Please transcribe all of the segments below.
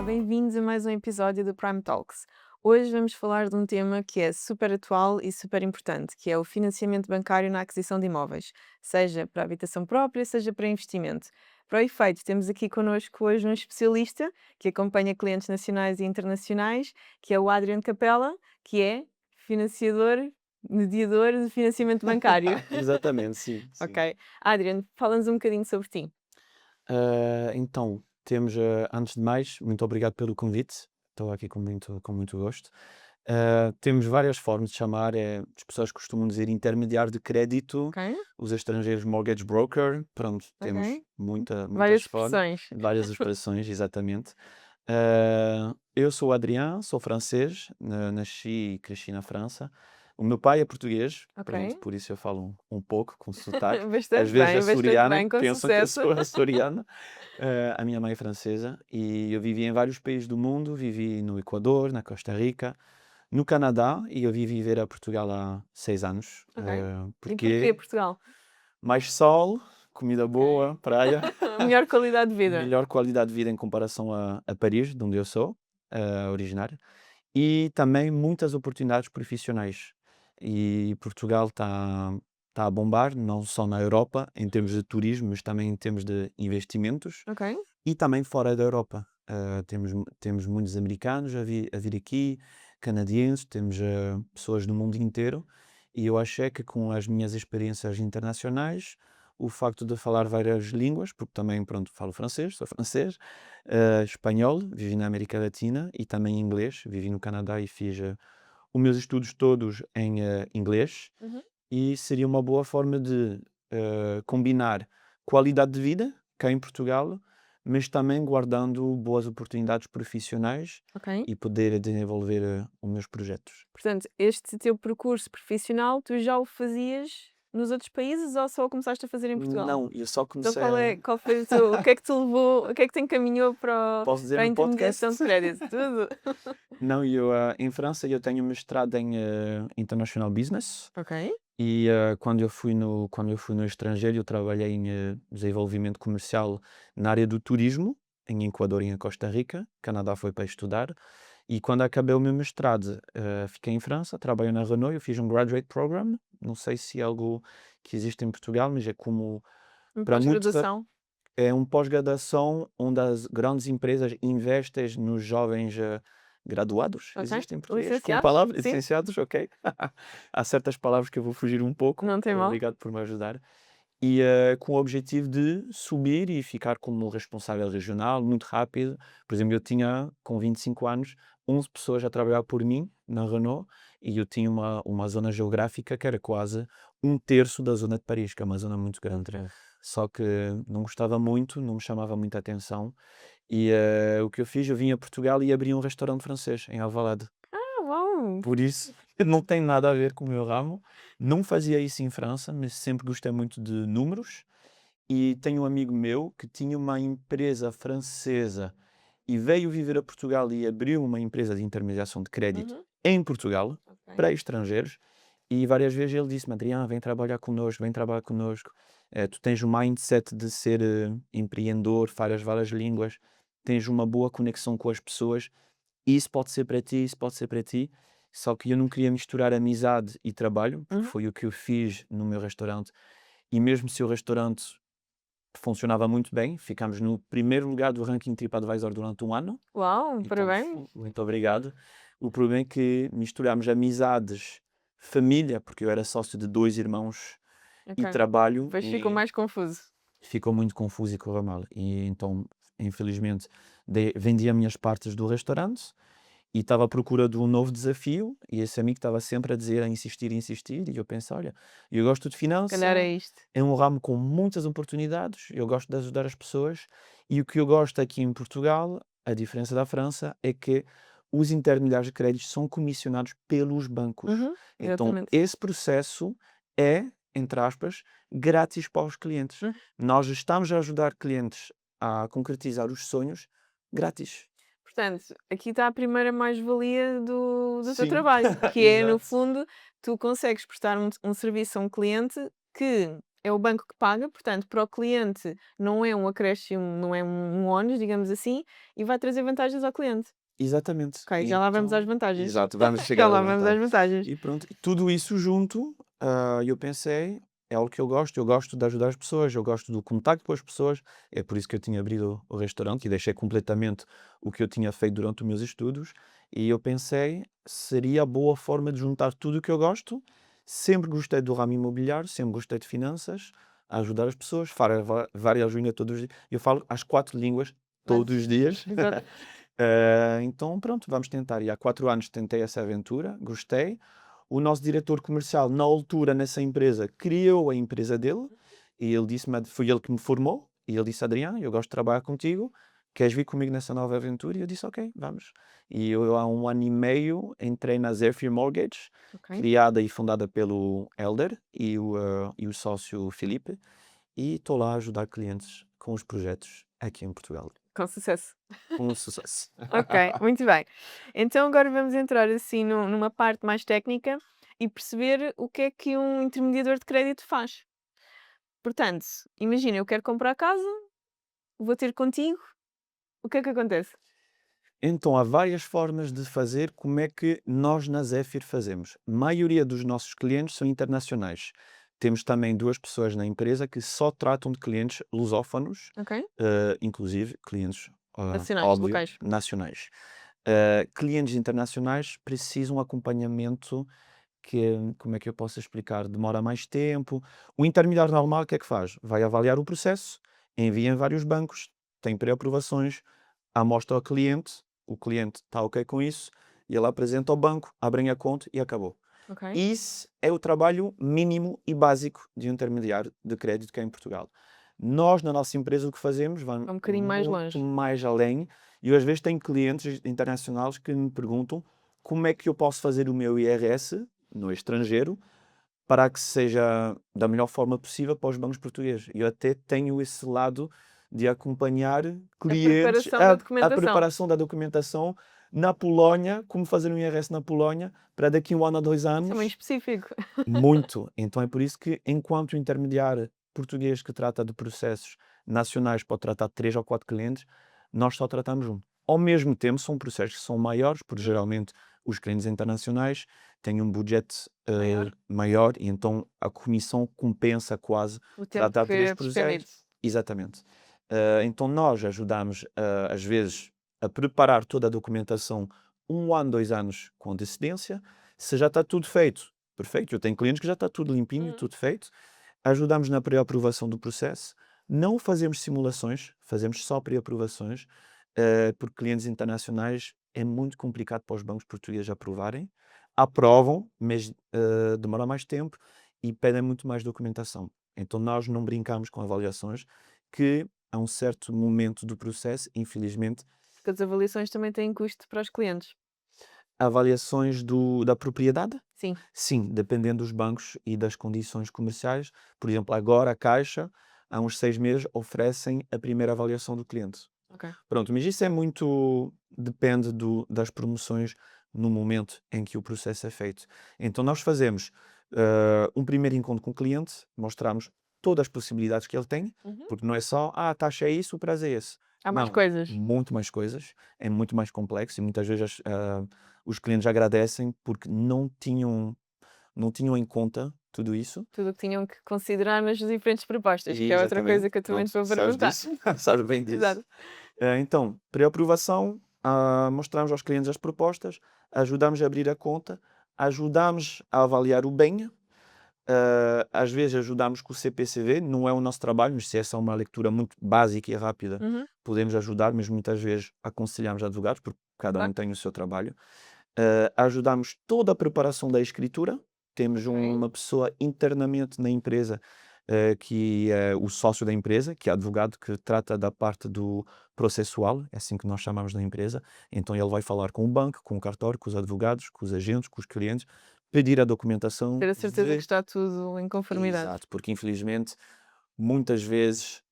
bem-vindos a mais um episódio do Prime Talks. Hoje vamos falar de um tema que é super atual e super importante, que é o financiamento bancário na aquisição de imóveis, seja para habitação própria, seja para investimento. Para o efeito, temos aqui connosco hoje um especialista que acompanha clientes nacionais e internacionais, que é o Adriano Capella, que é financiador, mediador de financiamento bancário. Exatamente, sim, sim. Ok. Adriano, fala-nos um bocadinho sobre ti. Então, temos, antes de mais, muito obrigado pelo convite. Estou aqui com muito gosto. Temos várias formas de chamar, as pessoas costumam dizer intermediário de crédito, Ok? os estrangeiros mortgage broker, pronto, temos Ok? muitas Várias formas, expressões. várias expressões, exatamente. Eu sou o Adrien, sou francês, nasci e cresci na França. O meu pai é português, Ok. pronto, por isso eu falo um pouco com sotaque. Às vezes Bastante açoriano, bem, com pensam que eu sucesso. sou açoriano. A minha mãe é francesa e eu vivi em vários países do mundo. Vivi no Equador, na Costa Rica, no Canadá e eu vim viver a Portugal há 6 anos. Ok. E porquê Porque Portugal? mais sol, comida Ok. boa, praia, Melhor qualidade de vida. melhor qualidade de vida em comparação a Paris, de onde eu sou, originário, e também muitas oportunidades profissionais. E Portugal está a bombar, não só na Europa, em termos de turismo, mas também em termos de investimentos. Ok. E também fora da Europa. Temos muitos americanos a vir aqui, canadienses, temos pessoas do mundo inteiro. E eu achei que com as minhas experiências internacionais, o facto de falar várias línguas, porque também, pronto, falo francês, sou francês, espanhol, vivi na América Latina, e também inglês, vivi no Canadá e fiz os meus estudos todos em inglês, Uhum. e seria uma boa forma de combinar qualidade de vida cá em Portugal, mas também guardando boas oportunidades profissionais Ok. e poder desenvolver os meus projetos. Portanto, este teu percurso profissional, tu já o fazias nos outros países ou só começaste a fazer em Portugal? Não, eu só Então comecei a. qual foi o que é que te levou, o que é que te encaminhou Posso dizer para a no intermediação de podcast? crédito? Tudo. Não, em França eu tenho mestrado em International Business. Ok. E quando eu fui no estrangeiro, eu trabalhei em desenvolvimento comercial na área do turismo, em Equador e em Costa Rica. Canadá foi para estudar. E quando acabei o meu mestrado, fiquei em França, trabalhei na Renault, eu fiz um graduate program. Não sei se é algo que existe em Portugal, mas é como Uma para muito, pós-graduação. é um pós-graduação onde as grandes empresas investem nos jovens graduados. Ok. Existe em português? Como Licenciados? palavra? Sim. Licenciados, ok. Há certas palavras que eu vou fugir um pouco. Não tem mal. Obrigado por me ajudar. E com o objetivo de subir e ficar como responsável regional muito rápido. Por exemplo, eu tinha, com 25 anos, 11 pessoas a trabalhar por mim na Renault, e eu tinha uma zona geográfica que era quase um terço da zona de Paris, que é uma zona muito grande. Ok. Só que não gostava muito, não me chamava muita atenção. E o que eu fiz, eu vim a Portugal e abri um restaurante francês em Alvalade. Ah, uau! Por isso, não tem nada a ver com o meu ramo. Não fazia isso em França, mas sempre gostei muito de números. E tenho um amigo meu que tinha uma empresa francesa e veio viver a Portugal e abriu uma empresa de intermediação de crédito Uhum. em Portugal Ok. para estrangeiros. E várias vezes ele disse-me: Adriano, vem trabalhar connosco, vem trabalhar connosco. Tu tens o mindset de ser empreendedor, falas várias línguas, tens uma boa conexão com as pessoas. Isso pode ser para ti, isso pode ser para ti. Só que eu não queria misturar amizade e trabalho, porque Uhum. foi o que eu fiz no meu restaurante. E mesmo se o restaurante funcionava muito bem, ficámos no primeiro lugar do ranking TripAdvisor durante um ano. Uau, Então, parabéns. muito obrigado. O problema é que misturámos amizades, família, porque eu era sócio de 2 irmãos, Ok. e trabalho, Depois ficou e mais confuso. ficou muito confuso e correu mal. E então, infelizmente, vendi as minhas partes do restaurante e estava à procura de um novo desafio, e esse amigo estava sempre a dizer, a insistir, insistir, e eu pensei: olha, eu gosto de Se calhar é finança, isto. é um ramo com muitas oportunidades, eu gosto de ajudar as pessoas, e o que eu gosto aqui em Portugal, a diferença da França, é que os intermediários de créditos são comissionados pelos bancos. Uhum. Então, Exatamente. esse processo é, entre aspas, grátis para os clientes. Uhum. Nós estamos a ajudar clientes a concretizar os sonhos grátis. Portanto, aqui está a primeira mais-valia do teu Sim, trabalho, que é, no exato. fundo, tu consegues prestar um serviço a um cliente que é o banco que paga, portanto, para o cliente não é um acréscimo, não é um ónus, digamos assim, e vai trazer vantagens ao cliente. Exatamente. Ok, já lá vamos às Então vantagens. exato, vamos Já chegar às lá vamos às vantagens. vantagens. E pronto, e tudo isso junto, eu pensei, é algo que eu gosto de ajudar as pessoas, eu gosto do contacto com as pessoas, é por isso que eu tinha abrido o restaurante e deixei completamente o que eu tinha feito durante os meus estudos, e eu pensei, seria a boa forma de juntar tudo o que eu gosto, sempre gostei do ramo imobiliário, sempre gostei de finanças, a ajudar as pessoas, várias línguas todos os dias, eu falo as 4 línguas todos os dias. Exato. Então pronto, vamos tentar. E há 4 anos tentei essa aventura, gostei. O nosso diretor comercial, na altura, nessa empresa, criou a empresa dele e ele disse-me, foi ele que me formou. E ele disse: Adriano, eu gosto de trabalhar contigo, queres vir comigo nessa nova aventura? E eu disse: Ok, vamos. E eu, há 1 ano e meio, entrei na Zephyr Mortgage, Ok. criada e fundada pelo Elder e o sócio Felipe, e estou lá a ajudar clientes com os projetos aqui em Portugal. Com sucesso. Com sucesso. Ok, muito bem. Então agora vamos entrar assim numa parte mais técnica e perceber o que é que um intermediador de crédito faz. Portanto, imagina, eu quero comprar casa, vou ter contigo, o que é que acontece? Então, há várias formas de fazer como é que nós na Zephyr fazemos. A maioria dos nossos clientes são internacionais. Temos também 2 pessoas na empresa que só tratam de clientes lusófonos, Ok? inclusive clientes, Nacionais, óbvio, locais. nacionais. Clientes internacionais precisam de acompanhamento que, como é que eu posso explicar? Demora mais tempo. O intermediário normal, o que é que faz? Vai avaliar o processo, envia em vários bancos, tem pré-aprovações, amostra ao cliente, o cliente está ok com isso, e ele apresenta ao banco, abrem a conta e acabou. Ok? Isso é o trabalho mínimo e básico de um intermediário de crédito que é em Portugal. Nós, na nossa empresa, o que fazemos vai É um bocadinho mais muito longe. mais além, e eu às vezes tenho clientes internacionais que me perguntam como é que eu posso fazer o meu IRS no estrangeiro para que seja da melhor forma possível para os bancos portugueses. Eu até tenho esse lado de acompanhar A clientes preparação da a documentação. preparação da documentação na Polónia, como fazer um IRS na Polónia, para daqui a 1 ano ou 2 Isso é muito anos, específico. muito. Então é por isso que, enquanto intermediário português que trata de processos nacionais pode tratar de 3 ou 4 clientes, nós só tratamos um. Ao mesmo tempo, são processos que são maiores, porque geralmente os clientes internacionais têm um budget Maior. maior e então a comissão compensa quase O tempo tratar que 3 é despendido. processos. Exatamente. Então nós ajudamos, às vezes, a preparar toda a documentação 1 ano, 2 anos com antecedência. Se já está tudo feito, perfeito. Eu tenho clientes que já está tudo limpinho, Hum. tudo feito. Ajudamos na pré-aprovação do processo. Não fazemos simulações, fazemos só pré-aprovações, porque clientes internacionais é muito complicado para os bancos portugueses aprovarem. Aprovam, mas demora mais tempo e pedem muito mais documentação. Então nós não brincamos com avaliações que a um certo momento do processo, infelizmente, Porque as avaliações também têm custo para os clientes. avaliações da propriedade. Sim. Sim, dependendo dos bancos e das condições comerciais. Por exemplo, agora a Caixa, há uns 6 meses, oferecem a primeira avaliação do cliente. Ok. Pronto, mas isso é muito, depende das promoções no momento em que o processo é feito. Então nós fazemos um primeiro encontro com o cliente, mostramos todas as possibilidades que ele tem, Uhum. porque não é só, a taxa é isso, o prazo é esse. Há mais Não, coisas. muito mais coisas, é muito mais complexo e muitas vezes os clientes agradecem porque não tinham em conta tudo isso. Tudo o que tinham que considerar nas diferentes propostas, que é outra Exatamente, coisa que eu também pronto, te vou sabes perguntar. disso, sabes bem disso. Exato. Então, pré-aprovação, mostramos aos clientes as propostas, ajudamos a abrir a conta, ajudamos a avaliar o bem, às vezes ajudamos com o CPCV, não é o nosso trabalho, mas se essa é uma leitura muito básica e rápida, Uhum. podemos ajudar, mas muitas vezes aconselhamos advogados, porque cada um Claro. tem o seu trabalho. Ajudamos toda a preparação da escritura, temos Ok. uma pessoa internamente na empresa, que é o sócio da empresa, que é advogado que trata da parte do processual, é assim que nós chamamos na empresa. Então ele vai falar com o banco, com o cartório, com os advogados, com os agentes, com os clientes, pedir a documentação, Ter a certeza que ver. está tudo em conformidade. Exato, porque infelizmente muitas vezes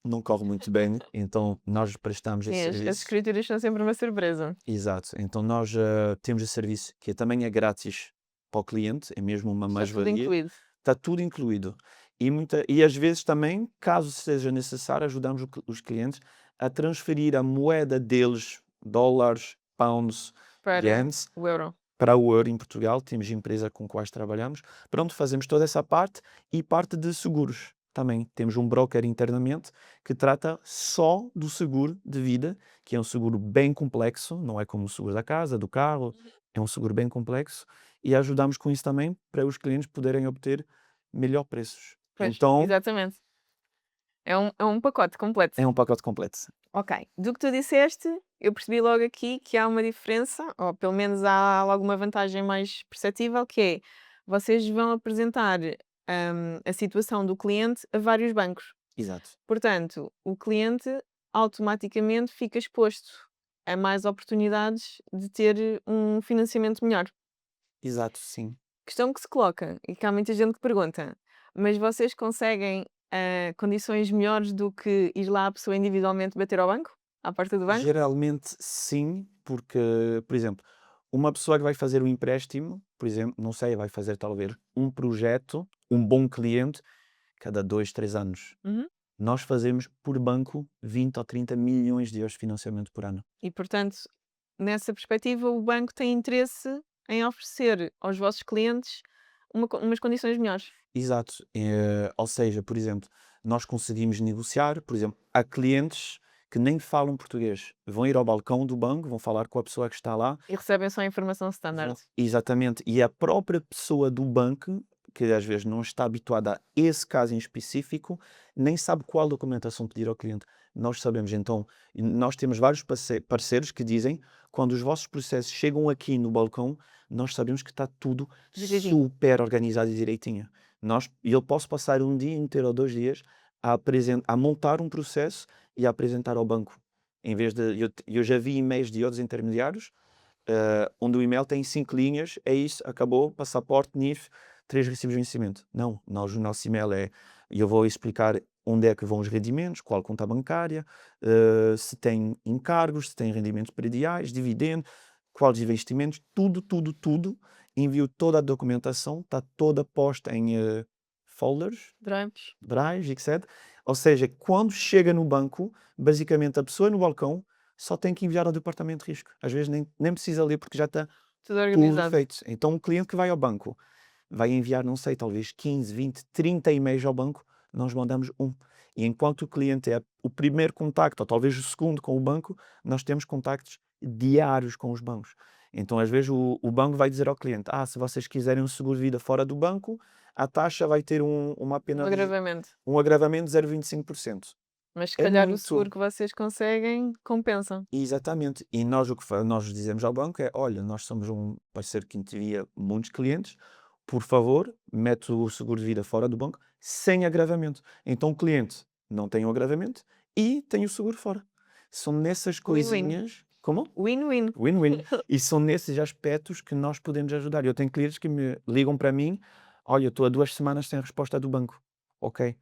não corre muito bem, então nós prestamos Sim, esse as serviço. escrituras são sempre uma surpresa. Exato, então nós temos esse serviço que também é grátis para o cliente, é mesmo uma Está tudo mais-valia, incluído. está tudo incluído. E às vezes também, caso seja necessário, ajudamos os clientes a transferir a moeda deles, dólares, pounds, Para ienes, o euro. para o euro em Portugal. Temos empresa com quais trabalhamos. Pronto, fazemos toda essa parte e parte de seguros também. Temos um broker internamente que trata só do seguro de vida, que é um seguro bem complexo, não é como o seguro da casa, do carro, é um seguro bem complexo e ajudamos com isso também para os clientes poderem obter melhor preços. Pois, Então, exatamente. É um pacote completo. é um pacote completo. Ok. Do que tu disseste, eu percebi logo aqui que há uma diferença, ou pelo menos há alguma vantagem mais perceptível, que é vocês vão apresentar a situação do cliente a vários bancos. Exato. Portanto, o cliente automaticamente fica exposto a mais oportunidades de ter um financiamento melhor. Exato, sim. Questão que se coloca, e que há muita gente que pergunta: mas vocês conseguem condições melhores do que ir lá a pessoa individualmente bater ao banco? À porta do banco? Geralmente sim, porque, por exemplo, uma pessoa que vai fazer um empréstimo, por exemplo, não sei, vai fazer talvez um projeto, um bom cliente, cada 2, 3 anos. Uhum. Nós fazemos por banco 20 ou 30 milhões de euros de financiamento por ano. E portanto, nessa perspectiva, o banco tem interesse em oferecer aos vossos clientes umas condições melhores. Exato. Ou seja, por exemplo, nós conseguimos negociar, por exemplo, há clientes que nem falam português. Vão ir ao balcão do banco, vão falar com a pessoa que está lá. E recebem só a informação standard. Exatamente. E a própria pessoa do banco, que às vezes não está habituada a esse caso em específico, nem sabe qual documentação pedir ao cliente. Nós sabemos. Então, e nós temos vários parceiros que dizem, quando os vossos processos chegam aqui no balcão, nós sabemos que está tudo Direitinho. super organizado e direitinho. Eu posso passar um dia inteiro ou 2 dias a montar um processo e a apresentar ao banco. Em vez de, eu já vi e-mails de outros intermediários onde o e-mail tem 5 linhas, é isso, acabou, passaporte, NIF, 3 recibos de vencimento. Não, o nosso e-mail eu vou explicar onde é que vão os rendimentos, qual conta bancária, se tem encargos, se tem rendimentos prediais, dividendo, quais investimentos, tudo, tudo, tudo. Envio toda a documentação, está toda posta em folders, Drives. drives, etc. Ou seja, quando chega no banco, basicamente a pessoa no balcão só tem que enviar ao departamento de risco. Às vezes nem precisa ler porque já está Tudo tudo organizado. feito. Então um cliente que vai ao banco vai enviar, não sei, talvez 15, 20, 30 e-mails ao banco, nós mandamos um. E enquanto o cliente é o primeiro contacto, ou talvez o segundo com o banco, nós temos contactos diários com os bancos. Então às vezes o banco vai dizer ao cliente, se vocês quiserem um seguro de vida fora do banco, a taxa vai ter uma Um pena agravamento. um agravamento de 0,25%. Mas se É calhar o muito. seguro que vocês conseguem compensa. Exatamente. E nós o que nós dizemos ao banco é: olha, nós somos um parceiro que envia muitos clientes, por favor, mete o seguro de vida fora do banco sem agravamento. Então o cliente não tem o agravamento e tem o seguro fora. São nessas Win-win. coisinhas. Como? Win-win. Win-win. E são nesses aspectos que nós podemos ajudar. Eu tenho clientes que me ligam para mim: olha, estou há 2 semanas sem a resposta do banco. Ok.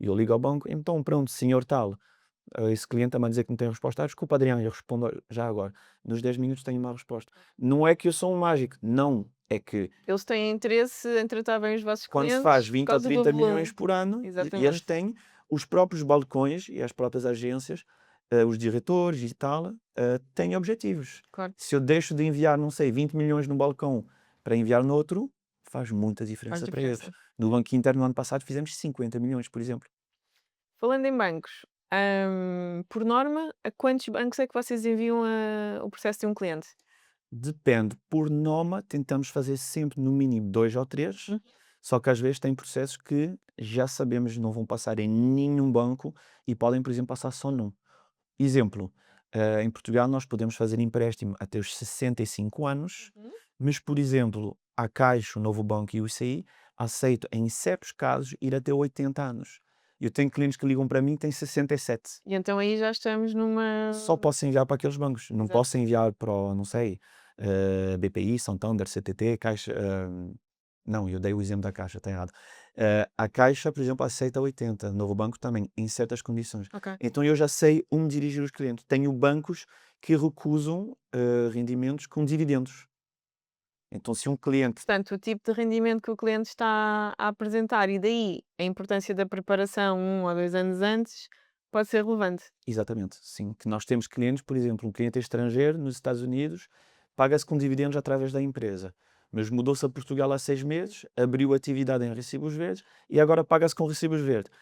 E eu ligo ao banco, então pronto, senhor tal, esse cliente está-me a dizer que não tem resposta. Desculpa, Adriano, eu respondo já agora. Nos 10 minutos tenho uma resposta. Não é que eu sou um mágico, não. É que Eles têm interesse em tratar bem os vossos quando se faz clientes por 20 ou causa do 30 milhões volume. por ano, e eles Exatamente. têm os próprios balcões e as próprias agências, os diretores e tal, têm objetivos. Claro, Se eu deixo de enviar, não sei, 20 milhões no balcão para enviar no outro, faz muita faz diferença para eles. diferença. No Banco Inter, no ano passado, fizemos 50 milhões, por exemplo. Falando em bancos, por norma, a quantos bancos é que vocês enviam o processo de um cliente? Depende. Por norma, tentamos fazer sempre no mínimo 2 ou 3. Hum. Só que às vezes tem processos que já sabemos não vão passar em nenhum banco e podem, por exemplo, passar só num. Exemplo, em Portugal nós podemos fazer empréstimo até os 65 anos, Uhum. mas, por exemplo, a Caixa, o Novo Banco e o ICI aceitam, em certos casos, ir até 80 anos. Eu tenho clientes que ligam para mim que têm 67. E então aí já estamos numa. Só posso enviar para aqueles bancos. Não Exato. posso enviar para o, não sei, BPI, Santander, CTT, Caixa. Não, eu dei o exemplo da Caixa, está errado. A Caixa, por exemplo, aceita 80, Novo Banco também, em certas condições. Ok. Então eu já sei onde dirigir os clientes. Tenho bancos que recusam rendimentos com dividendos. Então, se um cliente. Portanto, o tipo de rendimento que o cliente está a apresentar e daí a importância da preparação 1 ou 2 anos antes pode ser relevante. Exatamente, sim. Que nós temos clientes, por exemplo, um cliente estrangeiro nos Estados Unidos paga-se com dividendos através da empresa, mas mudou-se a Portugal há 6 meses, abriu atividade em recibos verdes e agora paga-se com recibos verdes.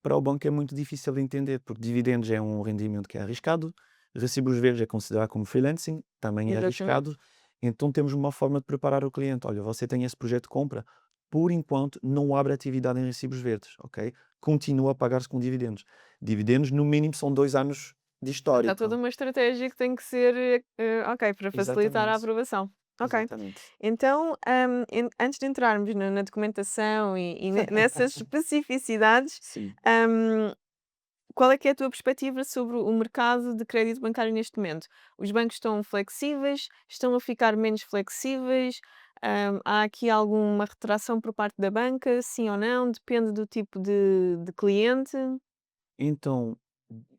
Para o banco é muito difícil de entender, porque dividendos é um rendimento que é arriscado, recibos verdes é considerado como freelancing, também é Exatamente. arriscado. Então temos uma forma de preparar o cliente. Olha, você tem esse projeto de compra, por enquanto não abre atividade em recibos verdes, ok? Continua a pagar-se com dividendos. Dividendos, no mínimo, são 2 anos de Há toda histórico. uma estratégia que tem que ser, ok, para facilitar a Exatamente, aprovação. Ok. exatamente. Então, antes de entrarmos na documentação e nessas especificidades, Sim. hum, qual é que é a tua perspectiva sobre o mercado de crédito bancário neste momento? Os bancos estão flexíveis? Estão a ficar menos flexíveis? Há aqui alguma retração por parte da banca? Sim ou não? Depende do tipo de cliente? Então,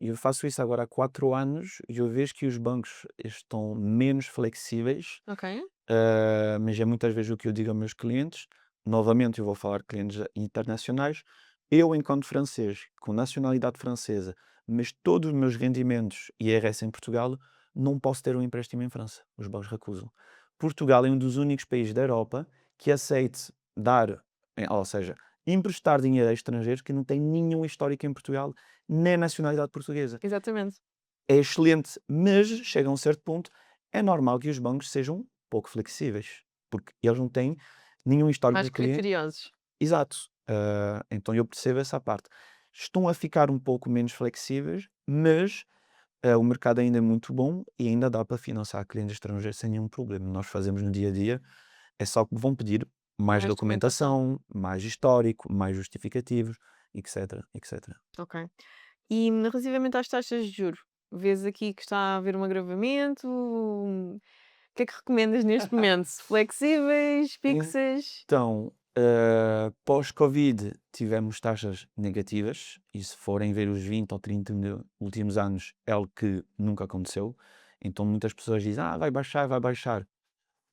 eu faço isso agora há 4 anos e eu vejo que os bancos estão menos flexíveis. Ok. Mas é muitas vezes o que eu digo aos meus clientes. Novamente, eu vou falar de clientes internacionais. Eu, enquanto francês, com nacionalidade francesa, mas todos os meus rendimentos IRS em Portugal, não posso ter um empréstimo em França. Os bancos recusam. Portugal é um dos únicos países da Europa que aceite dar, ou seja, emprestar dinheiro a estrangeiros que não têm nenhum histórico em Portugal, nem nacionalidade portuguesa. Exatamente. É excelente, mas chega a um certo ponto, é normal que os bancos sejam pouco flexíveis, porque eles não têm nenhum histórico Mais de cliente. criteriosos. Exato. Então eu percebo essa parte. Estão a ficar um pouco menos flexíveis, mas o mercado ainda é muito bom e ainda dá para financiar clientes estrangeiros sem nenhum problema. Nós fazemos no dia a dia, é só que vão pedir mais Mais documentação. documentação, mais histórico, mais justificativos, etc, etc. Ok. E relativamente às taxas de juros, vês aqui que está a haver um agravamento? O que é que recomendas neste momento? Flexíveis, fixas? Então, pós-Covid tivemos taxas negativas e se forem ver os 20 ou 30 últimos anos é algo que nunca aconteceu. Então muitas pessoas dizem, vai baixar, vai baixar.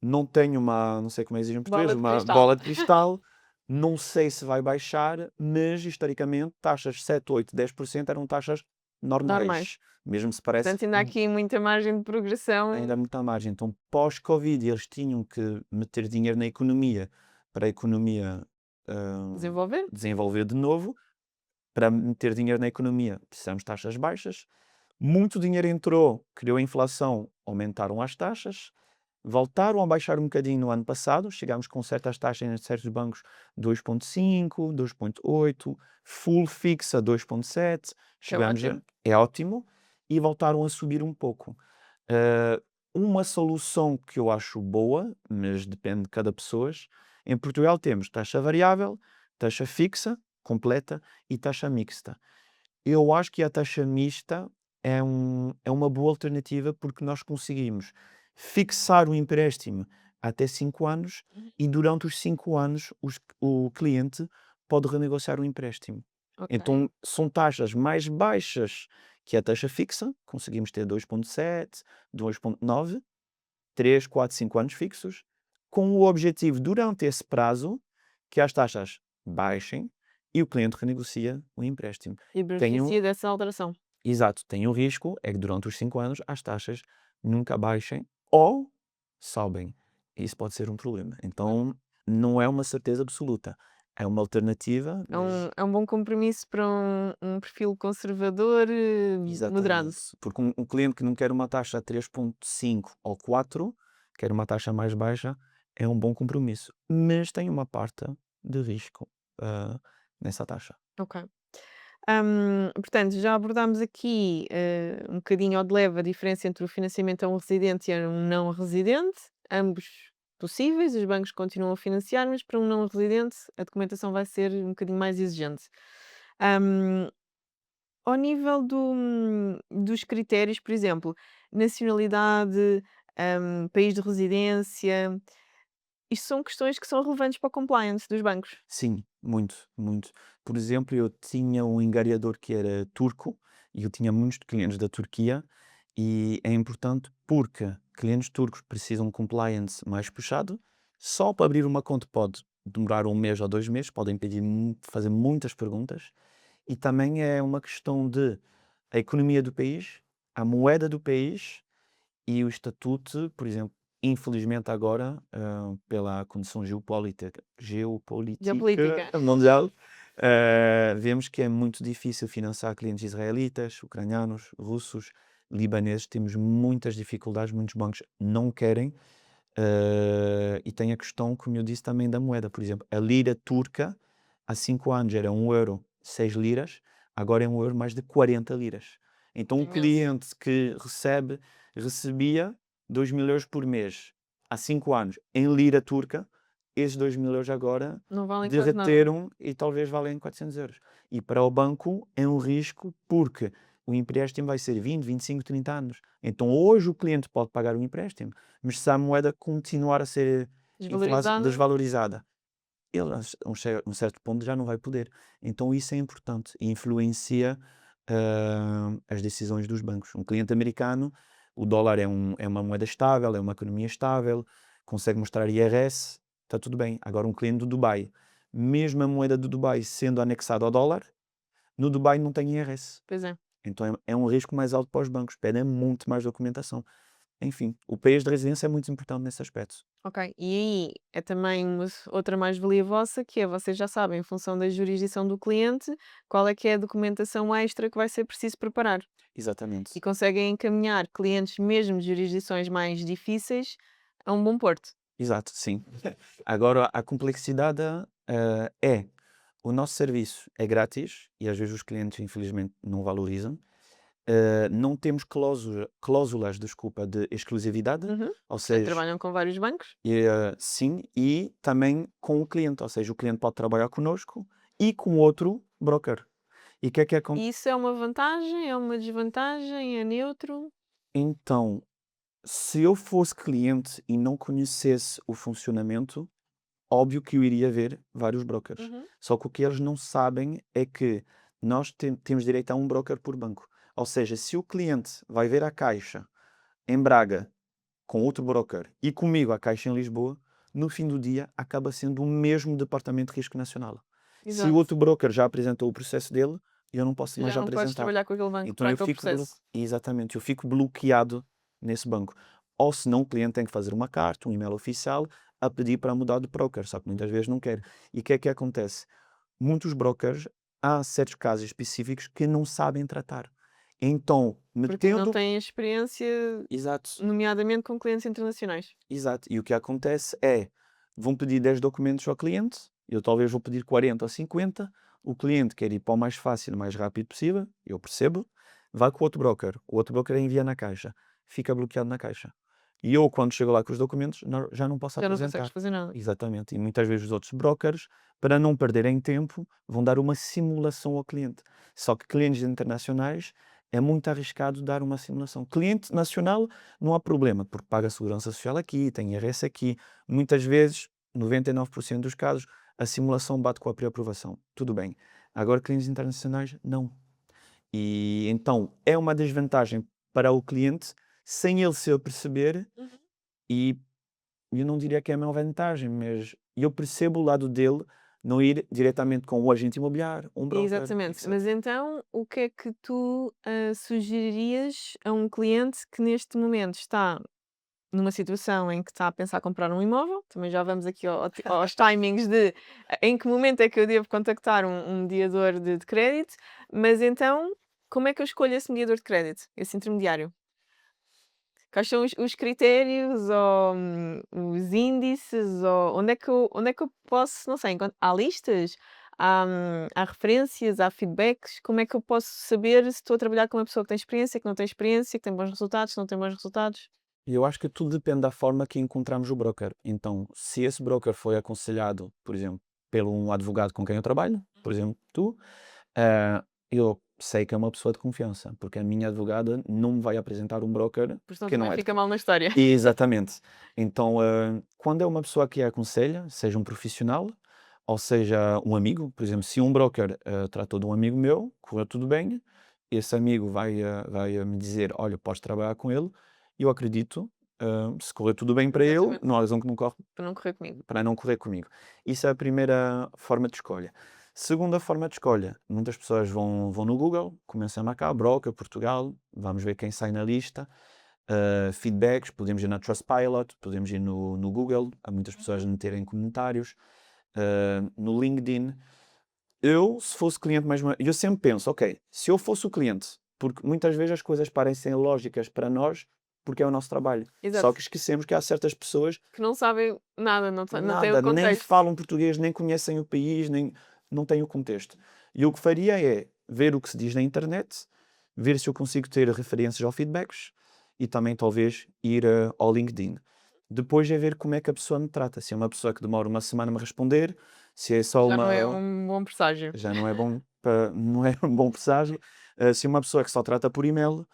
Não tenho uma, não sei como é que dizem em português, Bola de uma cristal. bola de cristal. Não sei se vai baixar, mas historicamente taxas 7, 8, 10% eram taxas Normais. normais. Mesmo se parece, Portanto, ainda há aqui muita margem de progressão. ainda há muita margem. Então, pós-Covid, eles tinham que meter dinheiro na economia para a economia ah, Desenvolver? desenvolver de novo. Para meter dinheiro na economia, precisamos de taxas baixas. Muito dinheiro entrou, criou a inflação, aumentaram as taxas. Voltaram a baixar um bocadinho no ano passado, chegámos com certas taxas em certos bancos 2,5, 2,8, full fixa 2,7, Que é chegámos ótimo. é ótimo, e voltaram a subir um pouco. Ah, uma solução que eu acho boa, mas depende de cada pessoa, em Portugal temos taxa variável, taxa fixa, completa, e taxa mixta. Eu acho que a taxa mista é uma boa alternativa porque nós conseguimos fixar o empréstimo até 5 anos e durante os 5 anos o cliente pode renegociar o empréstimo. Ok. Então são taxas mais baixas que a taxa fixa, conseguimos ter 2,7, 2,9, 3, 4, 5 anos fixos, com o objetivo durante esse prazo que as taxas baixem e o cliente renegocia o empréstimo. E Tem um beneficia dessa alteração. Exato, tem um risco, é que durante os 5 anos as taxas nunca baixem ou sobem. Isso pode ser um problema. Então, não é uma certeza absoluta. É uma alternativa, mas É um bom compromisso para um perfil conservador, moderado. exatamente. Porque um cliente que não quer uma taxa 3,5 ou 4, quer uma taxa mais baixa, é um bom compromisso. Mas tem uma parte de risco, nessa taxa. Ok. Portanto, já abordámos aqui, um bocadinho ao de leve a diferença entre o financiamento a um residente e a um não residente, ambos possíveis, os bancos continuam a financiar, mas para um não residente a documentação vai ser um bocadinho mais exigente. Hum, Ao nível dos critérios, por exemplo, nacionalidade, país de residência, isto são questões que são relevantes para o compliance dos bancos. Sim, muito, muito. Por exemplo, eu tinha um engariador que era turco e eu tinha muitos clientes da Turquia e é importante porque clientes turcos precisam de compliance mais puxado, Só para abrir uma conta pode demorar 1 mês ou 2 meses, podem pedir, fazer muitas perguntas, e também é uma questão de a economia do país, a moeda do país e o estatuto, por exemplo, infelizmente agora, pela condição geopolítica Geopolítica. mundial, vemos que é muito difícil financiar clientes israelitas, ucranianos, russos, libaneses. Temos muitas dificuldades, muitos bancos não querem. E tem a questão, como eu disse, também da moeda. Por exemplo, a lira turca, há 5 anos era 1 euro, 6 liras, agora é 1 euro, mais de 40 liras. Então, um Imenso. cliente que recebia 2.000 euros por mês há 5 anos em lira turca, esses 2.000 euros agora Não valem quase nada. derreteram e talvez valem 400 euros. E para o banco é um risco porque o empréstimo vai ser 20, 25, 30 anos. Então, hoje o cliente pode pagar o empréstimo, mas se a moeda continuar a ser Desvalorizada. desvalorizada, ele a um certo ponto já não vai poder. Então isso é importante e influencia as decisões dos bancos. Um cliente americano, o dólar é uma moeda estável, é uma economia estável, consegue mostrar IRS, está tudo bem. Agora um cliente do Dubai, mesmo a moeda do Dubai sendo anexada ao dólar, no Dubai não tem IRS. Pois é. Então é um risco mais alto para os bancos, pedem muito mais documentação. Enfim, o país de residência é muito importante nesse aspecto. Ok. E aí é também outra mais-valia vossa, que é vocês já sabem, em função da jurisdição do cliente, qual é que é a documentação extra que vai ser preciso preparar. E Exatamente. conseguem encaminhar clientes mesmo de jurisdições mais difíceis a um bom porto. Exato, sim. Agora, a complexidade é o nosso serviço é grátis e às vezes os clientes, infelizmente, não valorizam. Não temos cláusulas, desculpa, de exclusividade, Uhum. ou Portanto, seja, trabalham com vários bancos. sim, e também com o cliente, ou seja, o cliente pode trabalhar connosco e com outro broker. E o que é que acontece? E isso é uma vantagem, é uma desvantagem, é neutro? Então, se eu fosse cliente e não conhecesse o funcionamento, óbvio que eu iria ver vários brokers. Uhum. Só que o que eles não sabem é que nós temos direito a um broker por banco. Ou seja, se o cliente vai ver a Caixa em Braga com outro broker e comigo a Caixa em Lisboa, no fim do dia acaba sendo o mesmo departamento de risco nacional. Se o Exato. outro broker já apresentou o processo dele, eu não posso mais Já não podes apresentar. trabalhar com aquele banco Então para eu aquele fico processo. exatamente, eu fico bloqueado nesse banco. Ou se não, o cliente tem que fazer uma carta, um e-mail oficial a pedir para mudar de broker, só que muitas vezes não quer. E o que é que acontece? Muitos brokers, há certos casos específicos que não sabem tratar. Então, Porque não metendo. têm experiência, Exato, nomeadamente com clientes internacionais. exato. E o que acontece é, vão pedir 10 documentos ao cliente, eu talvez vou pedir 40 ou 50, o cliente quer ir para o mais fácil, mais rápido possível, eu percebo, vai com o outro broker envia na caixa, fica bloqueado na caixa. E eu, quando chego lá com os documentos, já não posso Já não consegues apresentar. fazer nada. Exatamente. E muitas vezes os outros brokers, para não perderem tempo, vão dar uma simulação ao cliente. Só que clientes internacionais é muito arriscado dar uma simulação. Cliente nacional não há problema, porque paga a segurança social aqui, tem IRS aqui. Muitas vezes, 99% dos casos, a simulação bate com a pré-aprovação. Tudo bem. Agora, clientes internacionais, não. E então é uma desvantagem para o cliente sem ele se aperceber, Uhum. e eu não diria que é uma vantagem, mas eu percebo o lado dele não ir diretamente com o agente imobiliário, um broker, Exatamente. etc. Mas então, o que é que tu sugeririas a um cliente que neste momento está numa situação em que está a pensar comprar um imóvel? Também já vamos aqui aos timings de em que momento é que eu devo contactar um mediador de crédito, mas então, como é que eu escolho esse mediador de crédito, esse intermediário? Quais são os critérios ou, os índices ou onde é que eu posso, não sei, há listas? Há referências, há feedbacks? Como é que eu posso saber se estou a trabalhar com uma pessoa que tem experiência, que não tem experiência, que tem bons resultados, que não tem bons resultados? E eu acho que tudo depende da forma que encontramos o broker. Então, se esse broker foi aconselhado, por exemplo, pelo um advogado com quem eu trabalho, por exemplo, tu, eu sei que é uma pessoa de confiança, porque a minha advogada não me vai apresentar um broker Porque senão que também não é de fica confiança. mal na história. Exatamente. Então, quando é uma pessoa que a aconselha, seja um profissional ou seja um amigo, por exemplo, se um broker tratou de um amigo meu, correu tudo bem, esse amigo vai me dizer, olha, podes trabalhar com ele, eu acredito, Se correr tudo bem para ele, Exatamente. não há razão que não corre Para não correr comigo. para não correr comigo. Isso é a primeira forma de escolha. Segunda forma de escolha, muitas pessoas vão no Google, começam a marcar broker, Portugal, vamos ver quem sai na lista. Feedbacks, podemos ir na Trustpilot, podemos ir no Google, há muitas pessoas a meterem comentários. No LinkedIn. Eu, se fosse cliente eu sempre penso, ok, se eu fosse o cliente, porque muitas vezes as coisas parecem lógicas para nós, porque é o nosso trabalho. Só Exato. que esquecemos que há certas pessoas Que não sabem nada, não têm o nada, nem contexto. falam português, nem conhecem o país, nem não têm o contexto. E o que faria é ver o que se diz na internet, ver se eu consigo ter referências ou feedbacks e também talvez ir ao LinkedIn. Depois é ver como é que a pessoa me trata. Se é uma pessoa que demora uma semana a me responder, se é só Já não é uma. um bom presságio. Já não é bom, não é um bom presságio. Se é uma pessoa que só trata por e-mail,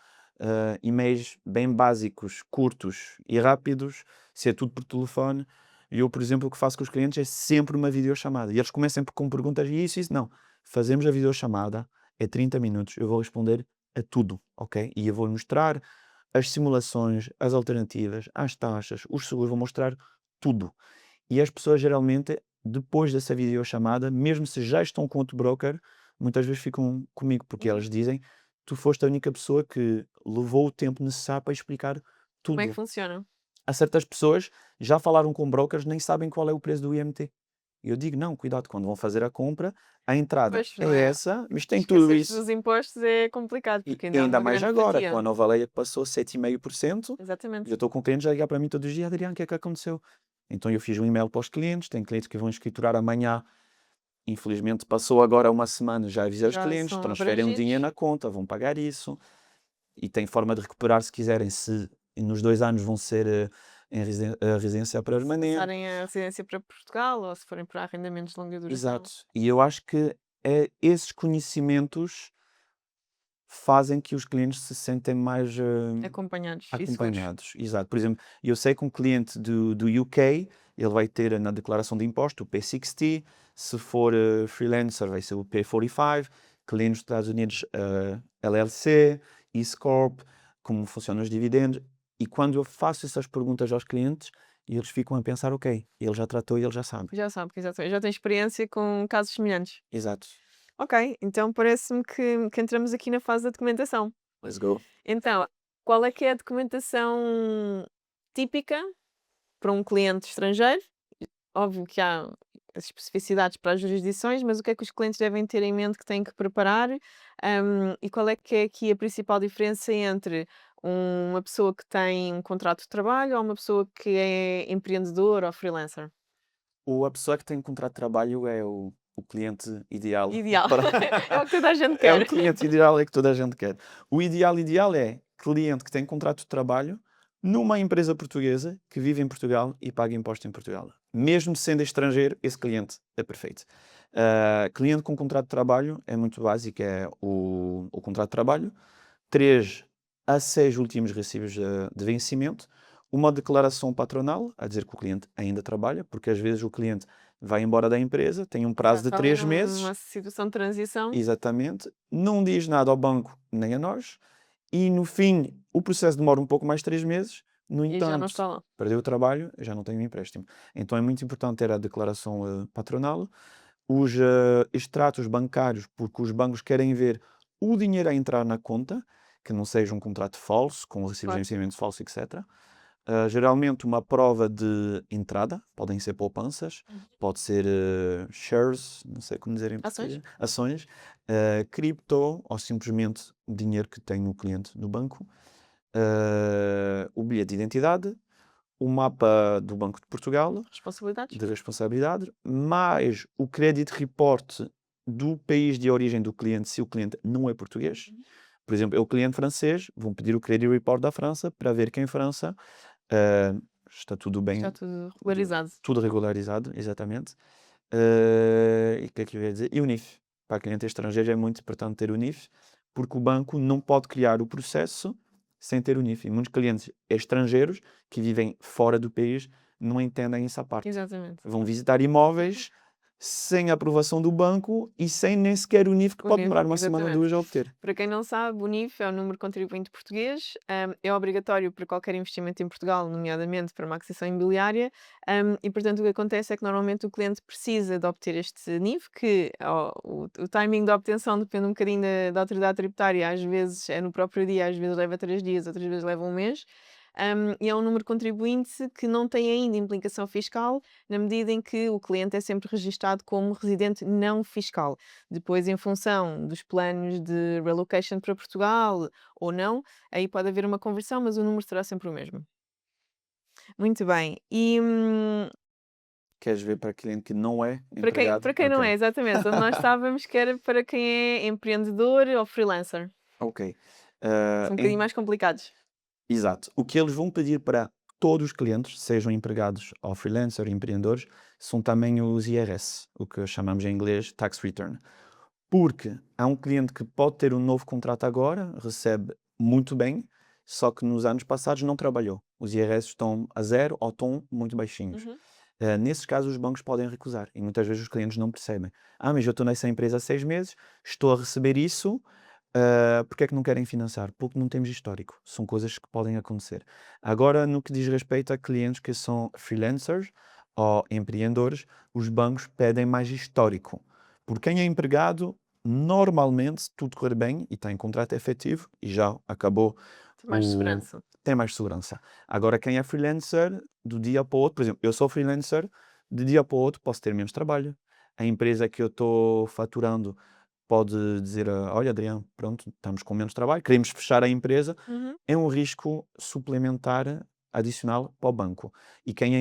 e-mails bem básicos, curtos e rápidos, se é tudo por telefone. Eu, por exemplo, o que faço com os clientes é sempre uma videochamada. E eles começam sempre com perguntas e isso. Não. Fazemos a videochamada, é 30 minutos, eu vou responder a tudo, ok? E eu vou mostrar as simulações, as alternativas, as taxas, os seguros, vou mostrar tudo. E as pessoas geralmente, depois dessa videochamada, mesmo se já estão com outro broker, muitas vezes ficam comigo, porque elas dizem: tu foste a única pessoa que levou o tempo necessário para explicar Como é que tudo. funciona? Há certas pessoas já falaram com brokers, nem sabem qual é o preço do IMT. E eu digo: não, cuidado, quando vão fazer a compra, a entrada Pois, é não é? essa, mas tem tudo Esquecer-se isso. dos impostos é complicado, E porque ainda há ainda uma mais grande agora, com fatia. a nova lei que passou 7,5%, Exatamente. eu estou com clientes a ligar para mim todos os dias: Adriano, o que é que aconteceu? Então eu fiz um e-mail para os clientes, tem clientes que vão escriturar amanhã. Infelizmente passou agora uma semana, já avisei os Já clientes, são transferem o dinheiro abrangidos. na conta, vão pagar isso e tem forma de recuperar se quiserem, se nos 2 anos vão ser em residência Se permanente. passarem a residência para Portugal ou se forem para arrendamentos de longa duração. Exato. E eu acho que esses conhecimentos fazem que os clientes se sentem mais Acompanhados e seguros. acompanhados. Exato. Por exemplo, eu sei que um cliente do UK, ele vai ter na declaração de imposto o P60, se for freelancer vai ser o P45, cliente dos Estados Unidos LLC, S Corp, como funcionam os dividendos. E quando eu faço essas perguntas aos clientes, eles ficam a pensar, ok, ele já tratou e ele já sabe. Já sabe, que exatamente. Já tem experiência com casos semelhantes. Exato. Ok, então parece-me que entramos aqui na fase da documentação. Let's go. Então, qual é que é a documentação típica para um cliente estrangeiro? Óbvio que há as especificidades para as jurisdições, mas o que é que os clientes devem ter em mente que têm que preparar? E qual é que é aqui a principal diferença entre uma pessoa que tem um contrato de trabalho ou uma pessoa que é empreendedor ou freelancer? A pessoa que tem contrato de trabalho é o cliente ideal Ideal. para. É o que toda a gente É o quer. cliente ideal, é que toda a gente quer. O ideal é cliente que tem contrato de trabalho numa empresa portuguesa que vive em Portugal e paga imposto em Portugal. Mesmo sendo estrangeiro, esse cliente é perfeito. Cliente com contrato de trabalho é muito básico, é o contrato de trabalho, 3 a 6 últimos recibos de vencimento, uma declaração patronal, a dizer que o cliente ainda trabalha, porque às vezes o cliente vai embora da empresa, tem um prazo Exato, de está ali 3 meses. numa situação de transição Exatamente. Não diz nada ao banco nem a nós. E no fim, o processo demora um pouco mais de 3 meses. No e já não entanto, está lá. perdeu o trabalho, já não tem o empréstimo. Então é muito importante ter a declaração patronal, os extratos bancários, porque os bancos querem ver o dinheiro a entrar na conta, que não seja um contrato falso, com recibos de Claro. vencimento falso, etc. Geralmente uma prova de entrada, podem ser poupanças, pode ser shares, não sei como dizer em Ações? português, ações, cripto ou simplesmente dinheiro que tem o cliente no banco, o bilhete de identidade, o mapa do Banco de Portugal, Responsabilidades? de responsabilidade, mais o credit report do país de origem do cliente, se o cliente não é português. Por exemplo, é o cliente francês, vão pedir o credit report da França para ver que em França Uh, está tudo Está bem, tudo regularizado. tudo regularizado, exatamente. E o que é que eu ia dizer? E o NIF. Para cliente estrangeiro é muito importante ter o NIF, porque o banco não pode criar o processo sem ter o NIF. E muitos clientes estrangeiros que vivem fora do país não entendem essa parte. Exatamente. Vão visitar imóveis, sem a aprovação do banco e sem nem sequer o NIF, que O pode NIF, demorar uma semana ou exatamente. 2 a obter. Para quem não sabe, o NIF é o número de contribuinte português, é obrigatório para qualquer investimento em Portugal, nomeadamente para uma aquisição imobiliária, e portanto o que acontece é que normalmente o cliente precisa de obter este NIF, que o timing da obtenção depende um bocadinho da autoridade tributária, às vezes é no próprio dia, às vezes leva 3 dias, outras vezes leva um mês, e é um número de contribuinte que não tem ainda implicação fiscal, na medida em que o cliente é sempre registado como residente não fiscal. Depois, em função dos planos de relocation para Portugal ou não, aí pode haver uma conversão, mas o número será sempre o mesmo. Muito bem. E, Queres ver para cliente que não é para empregado? quem não Ok. é, exatamente, onde nós estávamos que era para quem é empreendedor ou freelancer. Ok. São um bocadinho Em mais complicados. Exato. O que eles vão pedir para todos os clientes, sejam empregados ou freelancers, empreendedores, são também os IRS, o que chamamos em inglês Tax Return. Porque há um cliente que pode ter um novo contrato agora, recebe muito bem, só que nos anos passados não trabalhou. Os IRS estão a zero ou estão muito baixinhos. Uhum. Nesses casos, os bancos podem recusar e muitas vezes os clientes não percebem. Mas eu estou nessa empresa há 6 meses, estou a receber isso, porque é que não querem financiar? Porque não temos histórico. São coisas que podem acontecer. Agora, no que diz respeito a clientes que são freelancers ou empreendedores, os bancos pedem mais histórico. Por quem é empregado, normalmente, se tudo correr bem e tem contrato efetivo e já acabou Tem mais o. segurança. Tem mais segurança. Agora, quem é freelancer, do dia para o outro, por exemplo, eu sou freelancer, de dia para o outro posso ter menos trabalho. A empresa que eu estou faturando pode dizer: Olha, Adriano, pronto, estamos com menos trabalho, queremos fechar a empresa. Uhum. É um risco suplementar adicional para o banco. E quem é